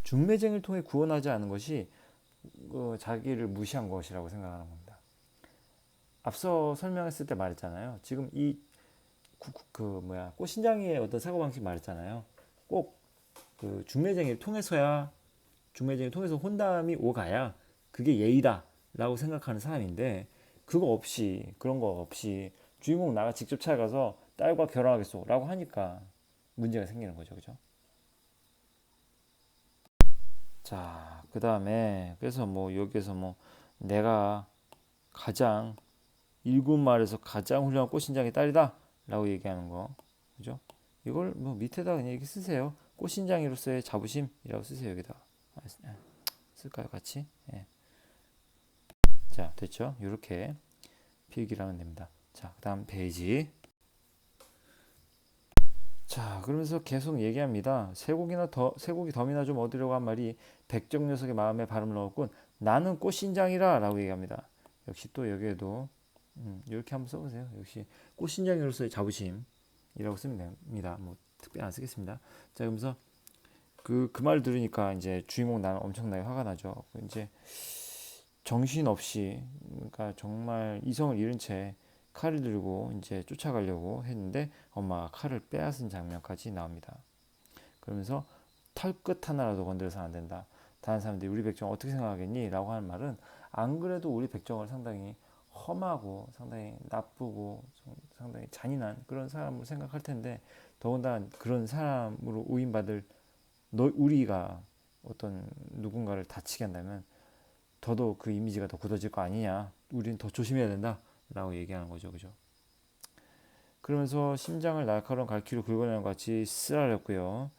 중매쟁을 통해 구원하지 않은 것이 자기를 무시한 것이라고 생각하는 겁니다. 앞서 설명했을 때 말했잖아요. 지금 이 꽃신장이의 어떤 사고방식 말했잖아요. 꼭 그 중매쟁이를 통해서 혼담이 오가야 그게 예의다라고 생각하는 사람인데, 그런 거 없이 주인공 나가 직접 찾아가서 딸과 결혼하겠소라고 하니까 문제가 생기는 거죠, 그죠? 자, 그 다음에 그래서 뭐 여기에서 뭐 내가 가장 일곱 말에서 가장 훌륭한 꽃신장의 딸이다라고 얘기하는 거, 그죠? 이걸 뭐 밑에다 그냥 이렇게 쓰세요. 꽃신장이로서의 자부심이라고 쓰세요. 여기다 쓸까요, 같이? 예. 자, 됐죠? 이렇게 필기를 하면 됩니다. 자, 그 다음 페이지. 자, 그러면서 계속 얘기합니다. 쇠고기 덤이나 좀 얻으려고 한 말이 백정 녀석의 마음에 바람을 넣었군. 나는 꽃신장이라 라고 얘기합니다. 역시 또 여기에도 이렇게 한번 써보세요. 역시 꽃신장이로서의 자부심이라고 쓰면 됩니다. 뭐 특별히 안 쓰겠습니다. 자, 그러면서 그 말 들으니까 이제 주인공 나는 엄청나게 화가 나죠. 이제 정신없이, 그러니까 정말 이성을 잃은 채 칼을 들고 이제 쫓아가려고 했는데 엄마가 칼을 빼앗은 장면까지 나옵니다. 그러면서 털끝 하나라도 건드려서는 안 된다. 다른 사람들이 우리 백정 어떻게 생각하겠니? 라고 하는 말은 안 그래도 우리 백정을 상당히 험하고 상당히 나쁘고 상당히 잔인한 그런 사람으로 생각할 텐데, 더군다나 그런 사람으로 오인받을 우리가 어떤 누군가를 다치게 한다면 더더욱 그 이미지가 더 굳어질 거 아니냐. 우리는 더 조심해야 된다. 라고 얘기하는 거죠. 그죠? 그러면서 심장을 날카로운 갈퀴로 긁어내는 것 같이 쓰라렸고요.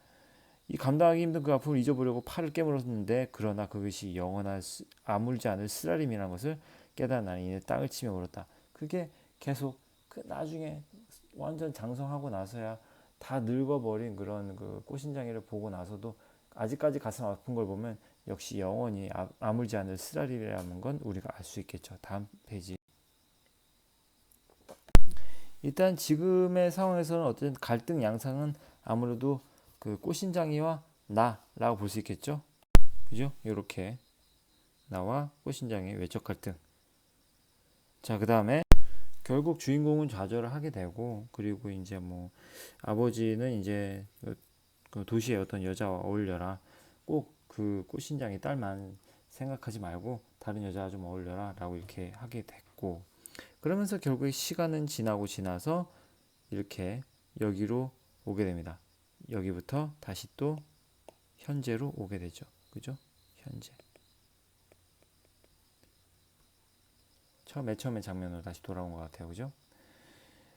이 감당하기 힘든 그 아픔을 잊어보려고 팔을 깨물었는데, 그러나 그것이 영원한 아물지 않을 쓰라림이라는 것을 깨달은 나는 이내 땅을 치며 울었다. 그게 계속 그 나중에 완전 장성하고 나서야 다 늙어버린 그런 그 꽃신장이를 보고 나서도 아직까지 가슴 아픈 걸 보면 역시 영원히 아물지 않을 쓰라림이라는 건 우리가 알 수 있겠죠. 다음 페이지. 일단 지금의 상황에서는 어쨌든 갈등 양상은 아무래도 그 꽃신장이와 나라고 볼 수 있겠죠. 그죠? 이렇게 나와 꽃신장의 외적 갈등. 자, 그 다음에 결국 주인공은 좌절을 하게 되고, 그리고 이제 뭐 아버지는 이제 그 도시의 어떤 여자와 어울려라. 꼭 그 꽃신장의 딸만 생각하지 말고 다른 여자와 좀 어울려라 라고 이렇게 하게 됐고, 그러면서 결국에 시간은 지나서 이렇게 여기로 오게 됩니다. 여기부터 다시 또 현재로 오게 되죠. 그죠? 현재. 맨 처음에 장면으로 다시 돌아온 것 같아요. 그죠?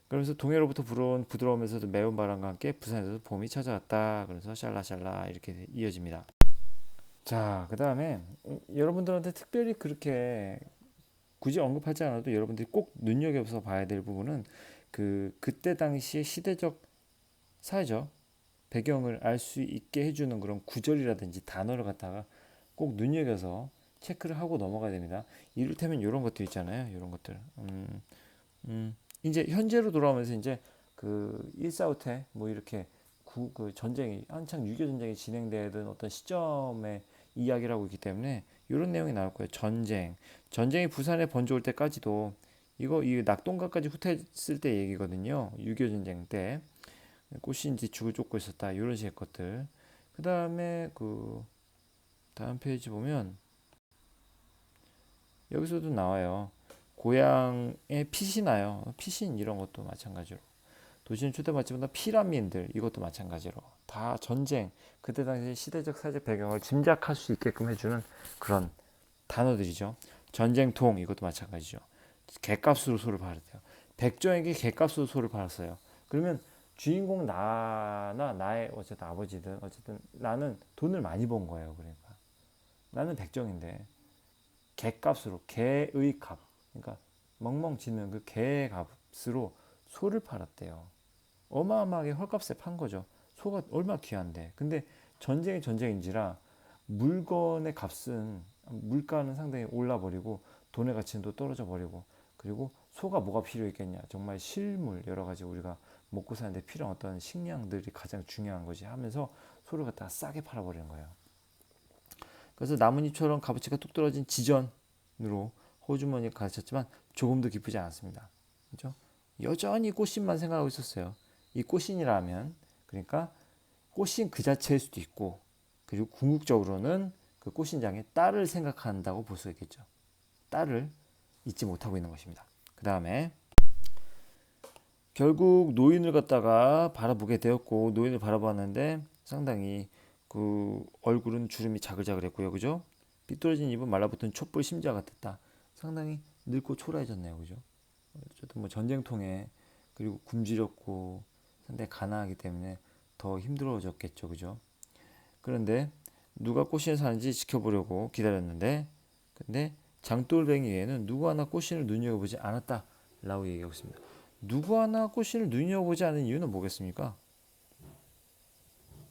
그러면서 동해로부터 불어온 부드러우면서도 매운 바람과 함께 부산에서 봄이 찾아왔다. 그래서 샬라샬라 이렇게 이어집니다. 자, 그 다음에 여러분들한테 특별히 그렇게 굳이 언급하지 않아도 여러분들이 꼭 눈여겨서 봐야 될 부분은 그때 당시의 시대적 사회적 배경을 알 수 있게 해주는 그런 구절이라든지 단어를 갖다가 꼭 눈여겨서 체크를 하고 넘어가야 됩니다. 이를테면 이런 것들 있잖아요. 이런 것들. 이제 현재로 돌아오면서 이제 그 145태 뭐 이렇게 그 전쟁이 한창 6.25 전쟁이 진행되던 어떤 시점의 이야기를 하고 있기 때문에 이런 내용이 나올 거예요. 전쟁이 부산에 번져올 때까지도 이 낙동강까지 후퇴했을 때 얘기거든요. 6.25 전쟁 때 꽃이 이제 죽을 쫓고 있었다 이런 식의 것들. 그 다음에 그 다음 페이지 보면 여기서도 나와요. 고향에 핏이 나요. 피신 이런 것도 마찬가지로. 도시는 초대받지보다 피라민들 이것도 마찬가지로 다 전쟁 그때 당시 시대적 사회적 배경을 짐작할 수 있게끔 해주는 그런 단어들이죠. 전쟁통 이것도 마찬가지죠. 갯값으로 소를 팔았대요. 백정에게 갯값으로 소를 팔았어요. 그러면 주인공 나나 나의 어쨌든 아버지든 어쨌든 나는 돈을 많이 번 거예요. 그러니까 나는 백정인데 갯값으로 개의 값 그러니까 멍멍 짖는 그 개의 값으로 소를 팔았대요. 어마어마하게 헐값에 판 거죠. 소가 얼마나 귀한데. 근데 전쟁이 전쟁인지라 물건의 값은 물가는 상당히 올라버리고 돈의 가치는 또 떨어져 버리고 그리고 소가 뭐가 필요했겠냐. 정말 실물 여러 가지 우리가 먹고 사는데 필요한 어떤 식량들이 가장 중요한 거지 하면서 소를 갖다가 싸게 팔아버리는 거예요. 그래서 나뭇잎처럼 값어치가 뚝 떨어진 지전으로 호주머니가 가르쳤지만 조금도 기쁘지 않았습니다. 그렇죠? 여전히 꽃신만 생각하고 있었어요. 이 꽃신이라면 그러니까 꽃신 그 자체일 수도 있고 그리고 궁극적으로는 그 꽃신장의 딸을 생각한다고 볼 수 있겠죠. 딸을 잊지 못하고 있는 것입니다. 그 다음에 결국 노인을 갖다가 바라보게 되었고 노인을 바라봤는데 상당히 그 얼굴은 주름이 자글자글했고요. 그죠? 삐뚤어진 입은 말라붙은 촛불 심지어 같았다. 상당히 늙고 초라해졌네요. 그죠? 어쨌든 뭐 전쟁통에 그리고 굶주렸고 상당히 가난하기 때문에 더 힘들어졌겠죠. 그죠? 그런데 누가 꽃신을 사는지 지켜보려고 기다렸는데 근데 장돌뱅이 외에는 누구 하나 꽃신을 눈여겨보지 않았다 라고 얘기하고 있습니다. 누구 하나 꽃신을 눈여겨보지 않은 이유는 뭐겠습니까?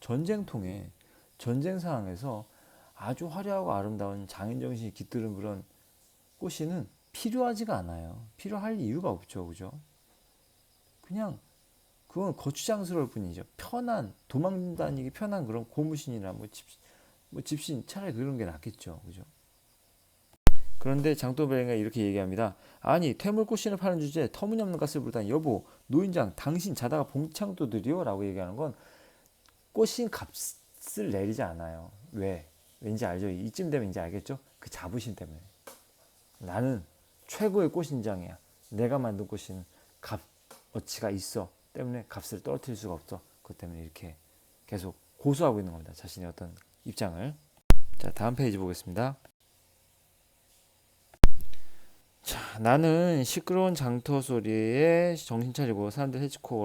전쟁통에 전쟁 상황에서 아주 화려하고 아름다운 장인정신이 깃드는 그런 꽃신은 필요하지가 않아요. 필요할 이유가 없죠. 그죠? 그냥 그건 거추장스러울 뿐이죠. 편한 도망 다니기 편한 그런 고무신이나 뭐 집신 차라리 그런 게 낫겠죠. 그죠? 그런데 장도배가 이렇게 얘기합니다. 아니 퇴물꽃신을 파는 주제에 터무니없는 값을 부르다니 여보 노인장 당신 자다가 봉창도들이요? 라고 얘기하는 건 꽃신 값을 내리지 않아요. 왜? 왠지 알죠? 이쯤 되면 이제 알겠죠? 그 자부심 때문에. 나는 최고의 꽃신장이야. 내가 만든 꽃신은 값어치가 있어. 때문에 값을 떨어뜨릴 수가 없어. 그것 때문에 이렇게 계속 고수하고 있는 겁니다. 자신의 어떤 입장을. 자, 다음 페이지 보겠습니다. 자, 나는 시끄러운 장터 소리에 정신 차리고 사람들 헤치고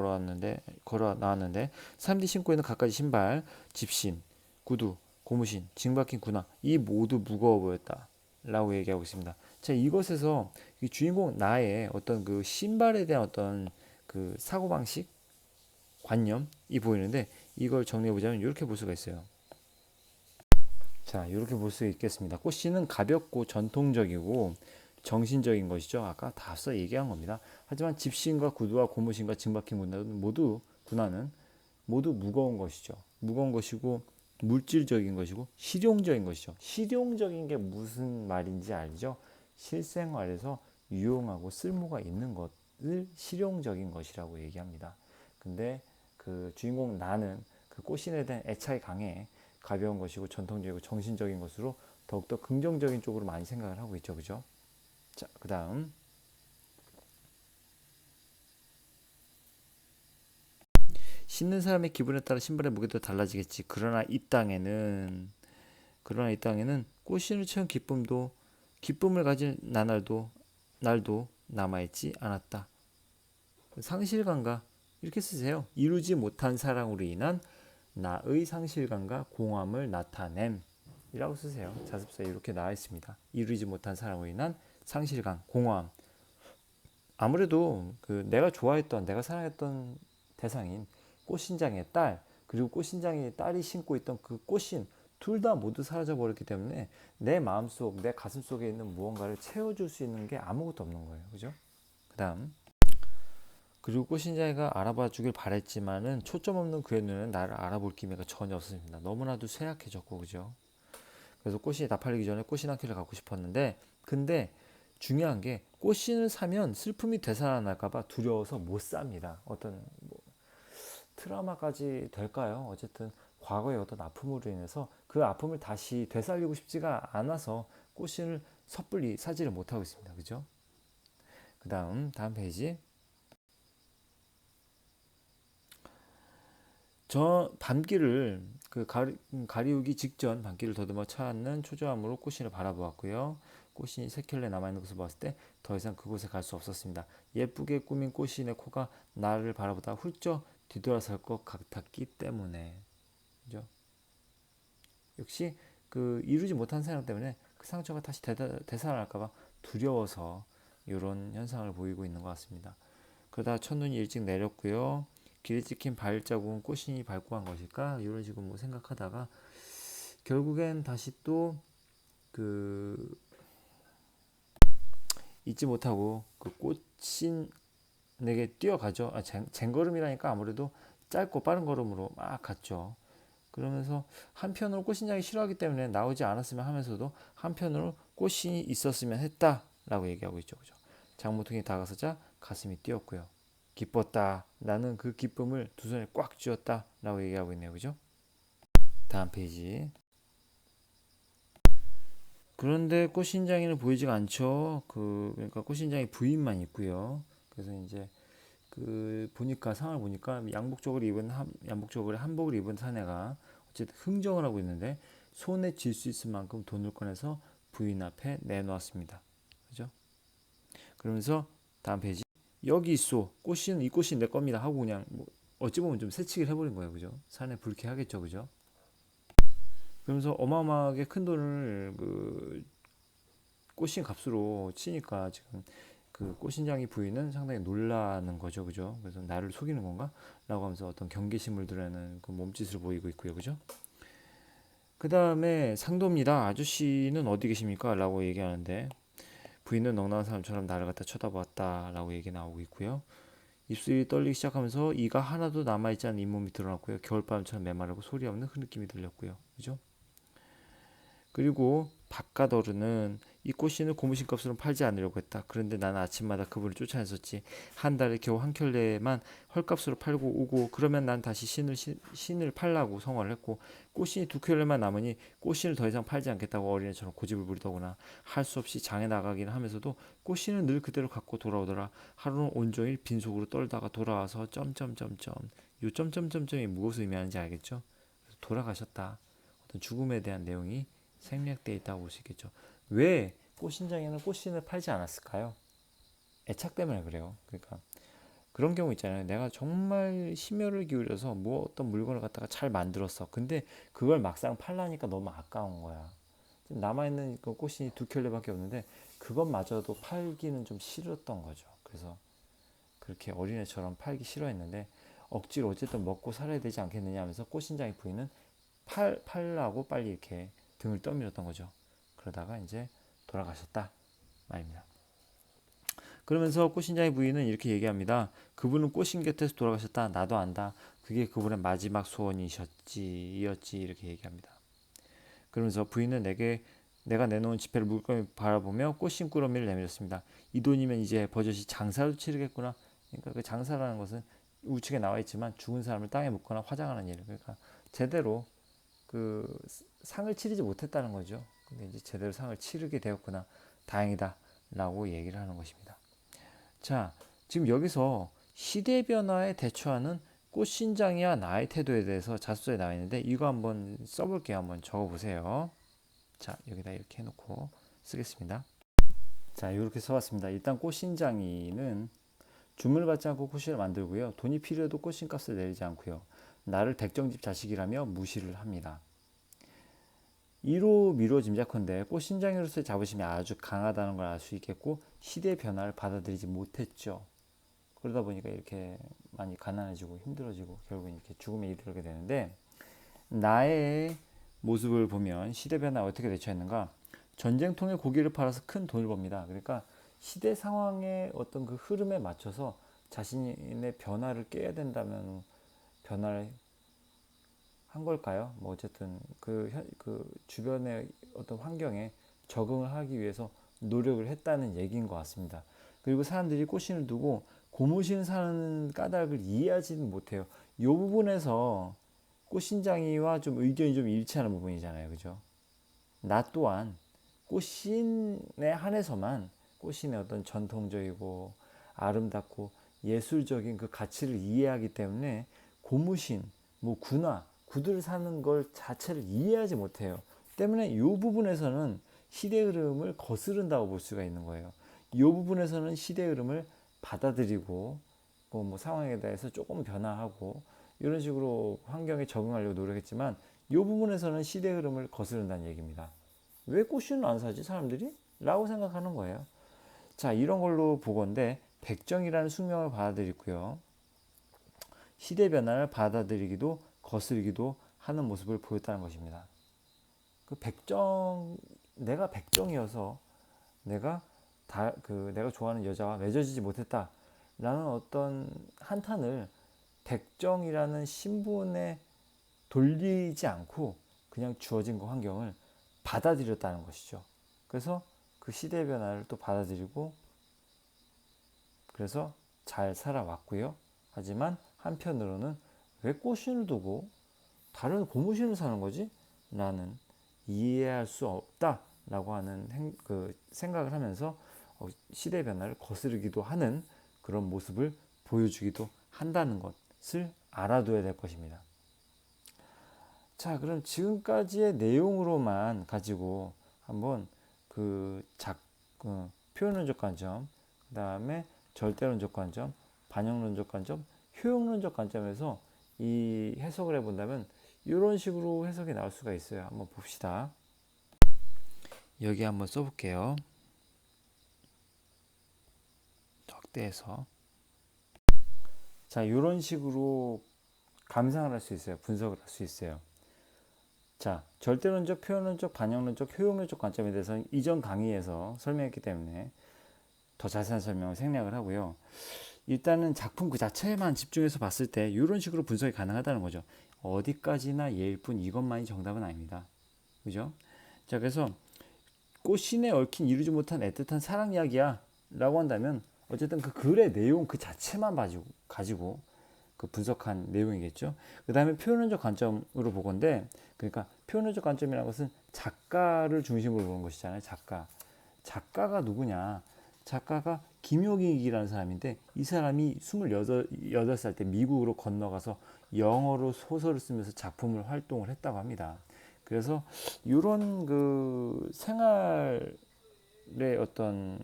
걸어 나왔는데 사람들이 신고 있는 갖가지 신발, 집신, 구두, 고무신, 징박힌 군화 이 모두 무거워 보였다. 라고 얘기하고 있습니다. 자, 이것에서 이 주인공 나의 어떤 그 신발에 대한 어떤 그 사고방식, 관념이 보이는데 이걸 정리해보자면 이렇게 볼 수가 있어요. 자, 이렇게 볼 수 있겠습니다. 꽃신은 가볍고 전통적이고 정신적인 것이죠. 아까 다 앞서 얘기한 겁니다. 하지만 집신과 구두와 고무신과 징박힌 군화는 모두 무거운 것이죠. 무거운 것이고 물질적인 것이고 실용적인 것이죠. 실용적인 게 무슨 말인지 알죠? 실생활에서 유용하고 쓸모가 있는 것을 실용적인 것이라고 얘기합니다. 근데 그 주인공 나는 그 꽃신에 대한 애착이 강해 가벼운 것이고 전통적이고 정신적인 것으로 더욱더 긍정적인 쪽으로 많이 생각을 하고 있죠. 그죠? 자, 그 다음 신는 사람의 기분에 따라 신발의 무게도 달라지겠지. 그러나 이 땅에는 꽃신을 채운 기쁨을 가진 날도 남아있지 않았다. 상실감과 이렇게 쓰세요. 이루지 못한 사랑으로 인한 나의 상실감과 공허함을 나타냄이라고 쓰세요. 자습서에 이렇게 나와 있습니다. 이루지 못한 사랑으로 인한 상실감, 공허함. 아무래도 그 내가 사랑했던 대상인 꽃신장의 딸 그리고 꽃신장의 딸이 신고 있던 그 꽃신 둘 다 모두 사라져 버렸기 때문에 내 마음속 내 가슴 속에 있는 무언가를 채워줄 수 있는 게 아무것도 없는 거예요. 그죠? 그 다음 그리고 꽃신장이가 알아봐 주길 바랬지만은 초점 없는 그의 눈에는 나를 알아볼 기미가 전혀 없습니다. 너무나도 쇠약해졌고 그죠? 그래서 꽃이 다 팔리기 전에 꽃신 한 킬을 갖고 싶었는데 근데 중요한 게 꽃신을 사면 슬픔이 되살아날까봐 두려워서 못 삽니다. 어떤 뭐 트라우마까지 될까요? 어쨌든 과거의 어떤 아픔으로 인해서 그 아픔을 다시 되살리고 싶지가 않아서 꽃신을 섣불리 사지를 못하고 있습니다. 그죠? 다음 페이지. 저 밤길을 가리우기 직전 밤길을 더듬어 찾는 초조함으로 꽃신을 바라보았고요. 꽃신이 세 켤레 남아있는 것을 봤을 때 더 이상 그곳에 갈 수 없었습니다. 예쁘게 꾸민 꽃신의 코가 나를 바라보다 훌쩍 뒤돌아설 것 같았기 때문에. 그죠? 역시 그 이루지 못한 생각 때문에 그 상처가 다시 되살아날까봐 두려워서 이런 현상을 보이고 있는 것 같습니다. 그러다 첫눈이 일찍 내렸고요. 길에 찍힌 발자국은 꽃신이 밟고 간 것일까? 이런 식으로 뭐 생각하다가 결국엔 다시 또 그 잊지 못하고 그 꽃신에게 뛰어가죠. 쟁걸음이라니까 아무래도 짧고 빠른 걸음으로 막 갔죠. 그러면서 한편으로 꽃신장이 싫어하기 때문에 나오지 않았으면 하면서도 한편으로 꽃신이 있었으면 했다라고 얘기하고 있죠. 그죠? 장모퉁이 다가서자 가슴이 뛰었고요. 기뻤다. 나는 그 기쁨을 두 손에 꽉 쥐었다라고 얘기하고 있네요. 그죠? 다음 페이지. 그런데 꽃신장이는 보이지가 않죠. 그러니까 꽃신장이 부인만 있고요. 그래서 이제 그 보니까 상황을 보니까 양복적으로 한복을 입은 사내가 어쨌든 흥정을 하고 있는데 손에 쥘 수 있을 만큼 돈을 꺼내서 부인 앞에 내놓았습니다. 그죠? 그러면서 다음 페이지. 여기 있어. 이 꽃이 내 겁니다. 하고 그냥 뭐 어찌 보면 좀 새치기를 해버린 거예요. 그죠? 사내 불쾌하겠죠. 그죠? 그러면서 어마어마하게 큰 돈을 그 꽃신 값으로 치니까 지금 그 꽃신장이 부인은 상당히 놀라는 거죠. 그죠? 그래서 나를 속이는 건가? 라고 하면서 어떤 경계심을 드러내는 그 몸짓을 보이고 있고요. 그죠? 그 다음에 상도입니다. 아저씨는 어디 계십니까? 라고 얘기하는데 부인은 넉나간 사람처럼 나를 갖다 쳐다보았다 라고 얘기 나오고 있고요. 입술이 떨리기 시작하면서 이가 하나도 남아있지 않은 잇몸이 드러났고요. 겨울바람처럼 메마르고 소리 없는 흐느낌이 들렸고요. 그죠? 그리고 바깥어른은 이 꽃신을 고무신 값으로 팔지 않으려고 했다. 그런데 나는 아침마다 그분을 쫓아냈었지. 한 달에 겨우 한 켤레만 헐값으로 팔고 오고 그러면 난 다시 신을 팔라고 성화를 했고 꽃신이 두 켤레만 남으니 꽃신을 더 이상 팔지 않겠다고 어린애처럼 고집을 부리더구나. 할 수 없이 장에 나가긴 하면서도 꽃신은 늘 그대로 갖고 돌아오더라. 하루는 온종일 빈속으로 떨다가 돌아와서 점점점점 요 점점점점이 무엇을 의미하는지 알겠죠? 돌아가셨다. 어떤 죽음에 대한 내용이 생략되어 있다고 볼 수 있겠죠. 왜 꽃신장에는 꽃신을 팔지 않았을까요? 애착 때문에 그래요. 그러니까 그런 경우 있잖아요. 내가 정말 심혈을 기울여서 뭐 어떤 물건을 갖다가 잘 만들었어. 근데 그걸 막상 팔라니까 너무 아까운 거야. 지금 남아있는 그 꽃신이 두 켤레밖에 없는데 그것마저도 팔기는 좀 싫었던 거죠. 그래서 그렇게 어린애처럼 팔기 싫어했는데 억지로 어쨌든 먹고 살아야 되지 않겠느냐 하면서 꽃신장의 부인은 팔라고 빨리 이렇게 등을 떠밀었던 거죠. 그러다가 이제 돌아가셨다 말입니다. 그러면서 꽃신장의 부인은 이렇게 얘기합니다. 그분은 꽃신 곁에서 돌아가셨다. 나도 안다. 그게 그분의 마지막 이었지 이렇게 얘기합니다. 그러면서 부인은 내가 내놓은 지폐를 물끄러미 바라보며 꽃신 꾸러미를 내밀었습니다. 이 돈이면 이제 버젓이 장사도 치르겠구나. 그러니까 그 장사라는 것은 우측에 나와 있지만 죽은 사람을 땅에 묻거나 화장하는 일. 그러니까 제대로 그 상을 치르지 못했다는 거죠. 근데 이제 제대로 상을 치르게 되었구나. 다행이다. 라고 얘기를 하는 것입니다. 자, 지금 여기서 시대 변화에 대처하는 꽃신장이와 나의 태도에 대해서 자소서에 나와 있는데 이거 한번 써볼게요. 한번 적어보세요. 자, 여기다 이렇게 해놓고 쓰겠습니다. 자, 이렇게 써봤습니다. 일단 꽃신장이는 주문을 받지 않고 꽃신을 만들고요. 돈이 필요해도 꽃신값을 내리지 않고요. 나를 백정집 자식이라며 무시를 합니다. 이로 미루어 짐작컨대 꽃신장이로서의 자부심이 아주 강하다는 걸 알 수 있겠고 시대의 변화를 받아들이지 못했죠. 그러다 보니까 이렇게 많이 가난해지고 힘들어지고 결국 이렇게 죽음에 이르게 되는데 나의 모습을 보면 시대 변화에 어떻게 대처했는가? 전쟁통에 고기를 팔아서 큰 돈을 법니다. 그러니까 시대 상황의 어떤 그 흐름에 맞춰서 자신의 변화를 깨야 된다면 변화를 한 걸까요? 어쨌든 그 주변의 어떤 환경에 적응을 하기 위해서 노력을 했다는 얘기인 것 같습니다. 그리고 사람들이 꽃신을 두고 고무신 사는 까닭을 이해하지는 못해요. 이 부분에서 꽃신장이와 좀 의견이 좀 일치하는 부분이잖아요. 그죠? 나 또한 꽃신에 한해서만 꽃신의 어떤 전통적이고 아름답고 예술적인 그 가치를 이해하기 때문에 고무신, 뭐 구두를 사는 걸 자체를 이해하지 못해요. 때문에 이 부분에서는 시대 흐름을 거스른다고 볼 수가 있는 거예요. 이 부분에서는 시대 흐름을 받아들이고 뭐 상황에 대해서 조금 변화하고 이런 식으로 환경에 적응하려고 노력했지만 이 부분에서는 시대 흐름을 거스른다는 얘기입니다. 왜 꽃신을 안 사지 사람들이? 라고 생각하는 거예요. 자, 이런 걸로 보건대 백정이라는 숙명을 받아들이고요. 시대 변화를 받아들이기도 거스르기도 하는 모습을 보였다는 것입니다. 내가 백정이어서 내가 좋아하는 여자와 맺어지지 못했다라는 어떤 한탄을 백정이라는 신분에 돌리지 않고 그냥 주어진 그 환경을 받아들였다는 것이죠. 그래서 그 시대의 변화를 또 받아들이고 그래서 잘 살아왔고요. 하지만 한편으로는 왜 꽃신을 두고 다른 고무신을 사는 거지? 나는 이해할 수 없다라고 하는 생각을 하면서 시대 변화를 거스르기도 하는 그런 모습을 보여주기도 한다는 것을 알아둬야 될 것입니다. 자, 그럼 지금까지의 내용으로만 가지고 한번 표현론적 관점, 그 다음에 절대론적 관점, 반영론적 관점, 효용론적 관점에서 이 해석을 해본다면 이런 식으로 해석이 나올 수가 있어요. 한번 봅시다. 여기 한번 써볼게요. 확대해서. 자, 이런 식으로 감상을 할 수 있어요. 분석을 할 수 있어요. 자, 절대론적, 표현론적, 반영론적, 효용론적 관점에 대해서는 이전 강의에서 설명했기 때문에 더 자세한 설명을 생략을 하고요. 일단은 작품 그 자체에만 집중해서 봤을 때 이런 식으로 분석이 가능하다는 거죠. 어디까지나 예일 뿐 이것만이 정답은 아닙니다. 그죠? 자, 그래서 꽃신에 얽힌 이루지 못한 애틋한 사랑 이야기야 라고 한다면 어쨌든 그 글의 내용 그 자체만 가지고 그 분석한 내용이겠죠. 그 다음에 표현론적 관점으로 보건데, 그러니까 표현론적 관점이라는 것은 작가를 중심으로 보는 것이잖아요. 작가가 누구냐? 작가가 김용익이라는 사람인데, 이 사람이 28살 때 미국으로 건너가서 영어로 소설을 쓰면서 작품을 활동을 했다고 합니다. 그래서 이런 그 생활의 어떤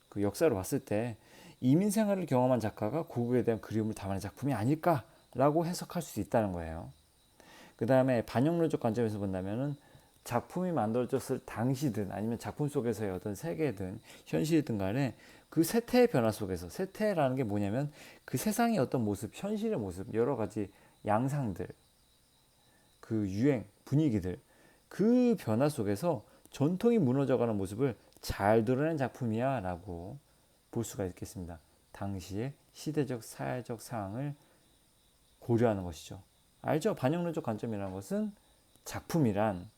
그 역사를 봤을 때 이민 생활을 경험한 작가가 고국에 대한 그리움을 담아낸 작품이 아닐까라고 해석할 수 있다는 거예요. 그 다음에 반영론적 관점에서 본다면은 작품이 만들어졌을 당시든 아니면 작품 속에서의 어떤 세계든 현실이든 간에 그 세태의 변화 속에서, 세태라는 게 뭐냐면 그 세상의 어떤 모습, 현실의 모습, 여러 가지 양상들, 그 유행, 분위기들, 그 변화 속에서 전통이 무너져가는 모습을 잘 드러낸 작품이야 라고 볼 수가 있겠습니다. 당시의 시대적, 사회적 상황을 고려하는 것이죠. 알죠? 반영론적 관점이라는 것은 작품이란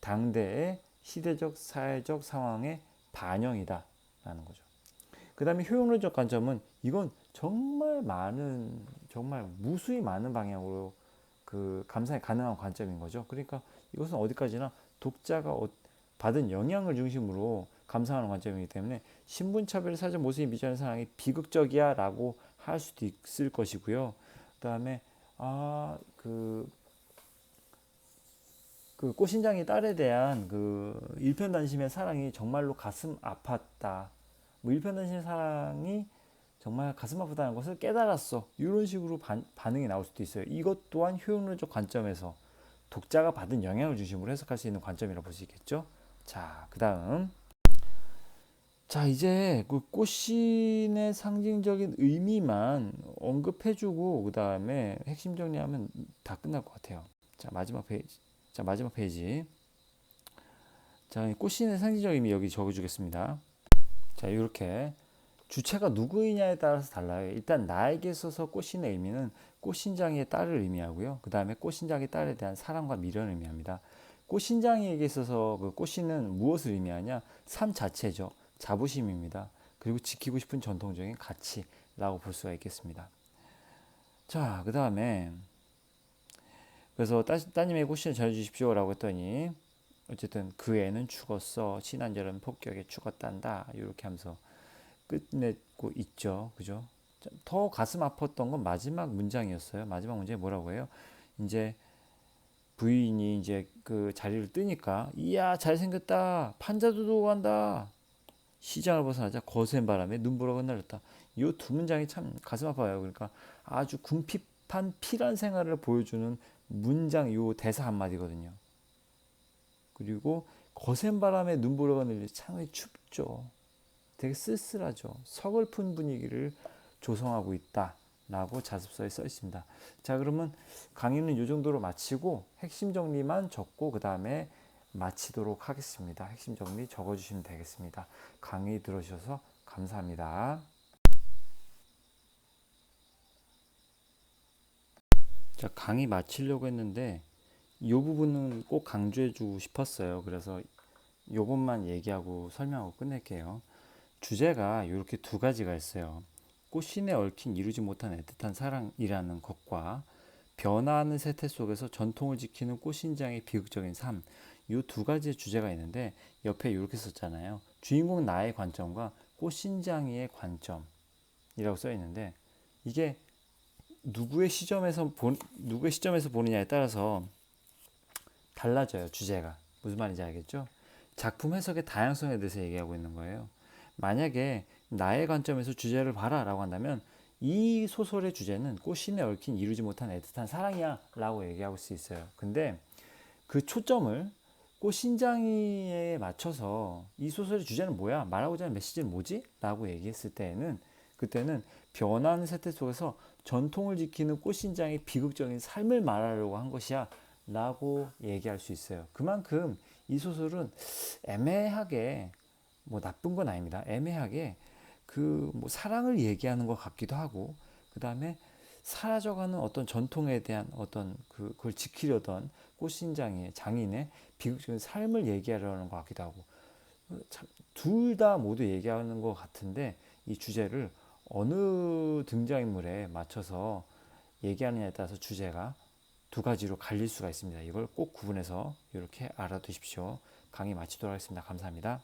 당대의 시대적, 사회적 상황의 반영이다 라는 거죠. 그 다음에 효용론적 관점은 이건 정말 무수히 많은 방향으로 그 감상이 가능한 관점인 거죠. 그러니까 이것은 어디까지나 독자가 받은 영향을 중심으로 감상하는 관점이기 때문에 신분차별 사전 모습이 미전의 상황이 비극적이야 라고 할 수도 있을 것이고요. 그 다음에 그 꽃신장의 딸에 대한 그 일편단심의 사랑이 정말로 가슴 아팠다. 뭐 일편단심의 사랑이 정말 가슴 아프다는 것을 깨달았어. 이런 식으로 반응이 나올 수도 있어요. 이것 또한 효용론적 관점에서 독자가 받은 영향을 중심으로 해석할 수 있는 관점이라고 볼 수 있겠죠. 자, 그 다음. 자, 이제 그 꽃신의 상징적인 의미만 언급해주고 그 다음에 핵심 정리하면 다 끝날 것 같아요. 자, 마지막 페이지. 자, 꽃신의 상징적 의미 여기 적어주겠습니다. 자, 이렇게 주체가 누구이냐에 따라서 달라요. 일단 나에게 있어서 꽃신의 의미는 꽃신장의 딸을 의미하고요. 그 다음에 꽃신장의 딸에 대한 사랑과 미련을 의미합니다. 꽃신장이에게 있어서 그 꽃신은 무엇을 의미하냐? 삶 자체죠. 자부심입니다. 그리고 지키고 싶은 전통적인 가치라고 볼 수가 있겠습니다. 자, 그 다음에 그래서 따님의 꽃신을 전해주십시오라고 했더니 어쨌든 그 애는 죽었어. 신한절은 폭격에 죽었단다. 이렇게 하면서 끝내고 있죠. 그죠? 더 가슴 아팠던 건 마지막 문장이었어요. 마지막 문장이 뭐라고 해요? 이제 부인이 이제 그 자리를 뜨니까 이야 잘생겼다. 판자도 두고 간다. 시장을 벗어나자 거센 바람에 눈보라가 날렸다. 이 두 문장이 참 가슴 아파요. 그러니까 아주 궁핍한 피란 생활을 보여주는 문장 요 대사 한마디거든요. 그리고 거센 바람에 눈보라가 날려 상당히 춥죠. 되게 쓸쓸하죠. 서글픈 분위기를 조성하고 있다라고 자습서에 써 있습니다. 자, 그러면 강의는 이 정도로 마치고 핵심 정리만 적고 그 다음에 마치도록 하겠습니다. 핵심 정리 적어주시면 되겠습니다. 강의 들어주셔서 감사합니다. 자, 강의 마치려고 했는데 이 부분은 꼭 강조해주고 싶었어요. 그래서 이것만 얘기하고 설명하고 끝낼게요. 주제가 이렇게 두 가지가 있어요. 꽃신에 얽힌 이루지 못한 애틋한 사랑이라는 것과 변화하는 세태 속에서 전통을 지키는 꽃신장의 비극적인 삶. 이 두 가지의 주제가 있는데 옆에 이렇게 썼잖아요. 주인공 나의 관점과 꽃신장이의 관점이라고 써 있는데 이게 누구의 시점에서 보느냐에 따라서 달라져요. 주제가. 무슨 말인지 알겠죠? 작품 해석의 다양성에 대해서 얘기하고 있는 거예요. 만약에 나의 관점에서 주제를 봐라 라고 한다면 이 소설의 주제는 꽃신에 얽힌 이루지 못한 애틋한 사랑이야 라고 얘기할 수 있어요. 근데 그 초점을 꽃신장이에 맞춰서 이 소설의 주제는 뭐야? 말하고자 하는 메시지는 뭐지? 라고 얘기했을 때에는 그때는 변화하는 세태 속에서 전통을 지키는 꽃신장의 비극적인 삶을 말하려고 한 것이야 라고 얘기할 수 있어요. 그만큼 이 소설은 애매하게 뭐 나쁜 건 아닙니다. 애매하게 그 뭐 사랑을 얘기하는 것 같기도 하고 그 다음에 사라져가는 어떤 전통에 대한 어떤 그걸 지키려던 꽃신장의 장인의 비극적인 삶을 얘기하려는 것 같기도 하고 둘 다 모두 얘기하는 것 같은데 이 주제를 어느 등장인물에 맞춰서 얘기하느냐에 따라서 주제가 두 가지로 갈릴 수가 있습니다. 이걸 꼭 구분해서 이렇게 알아두십시오. 강의 마치도록 하겠습니다. 감사합니다.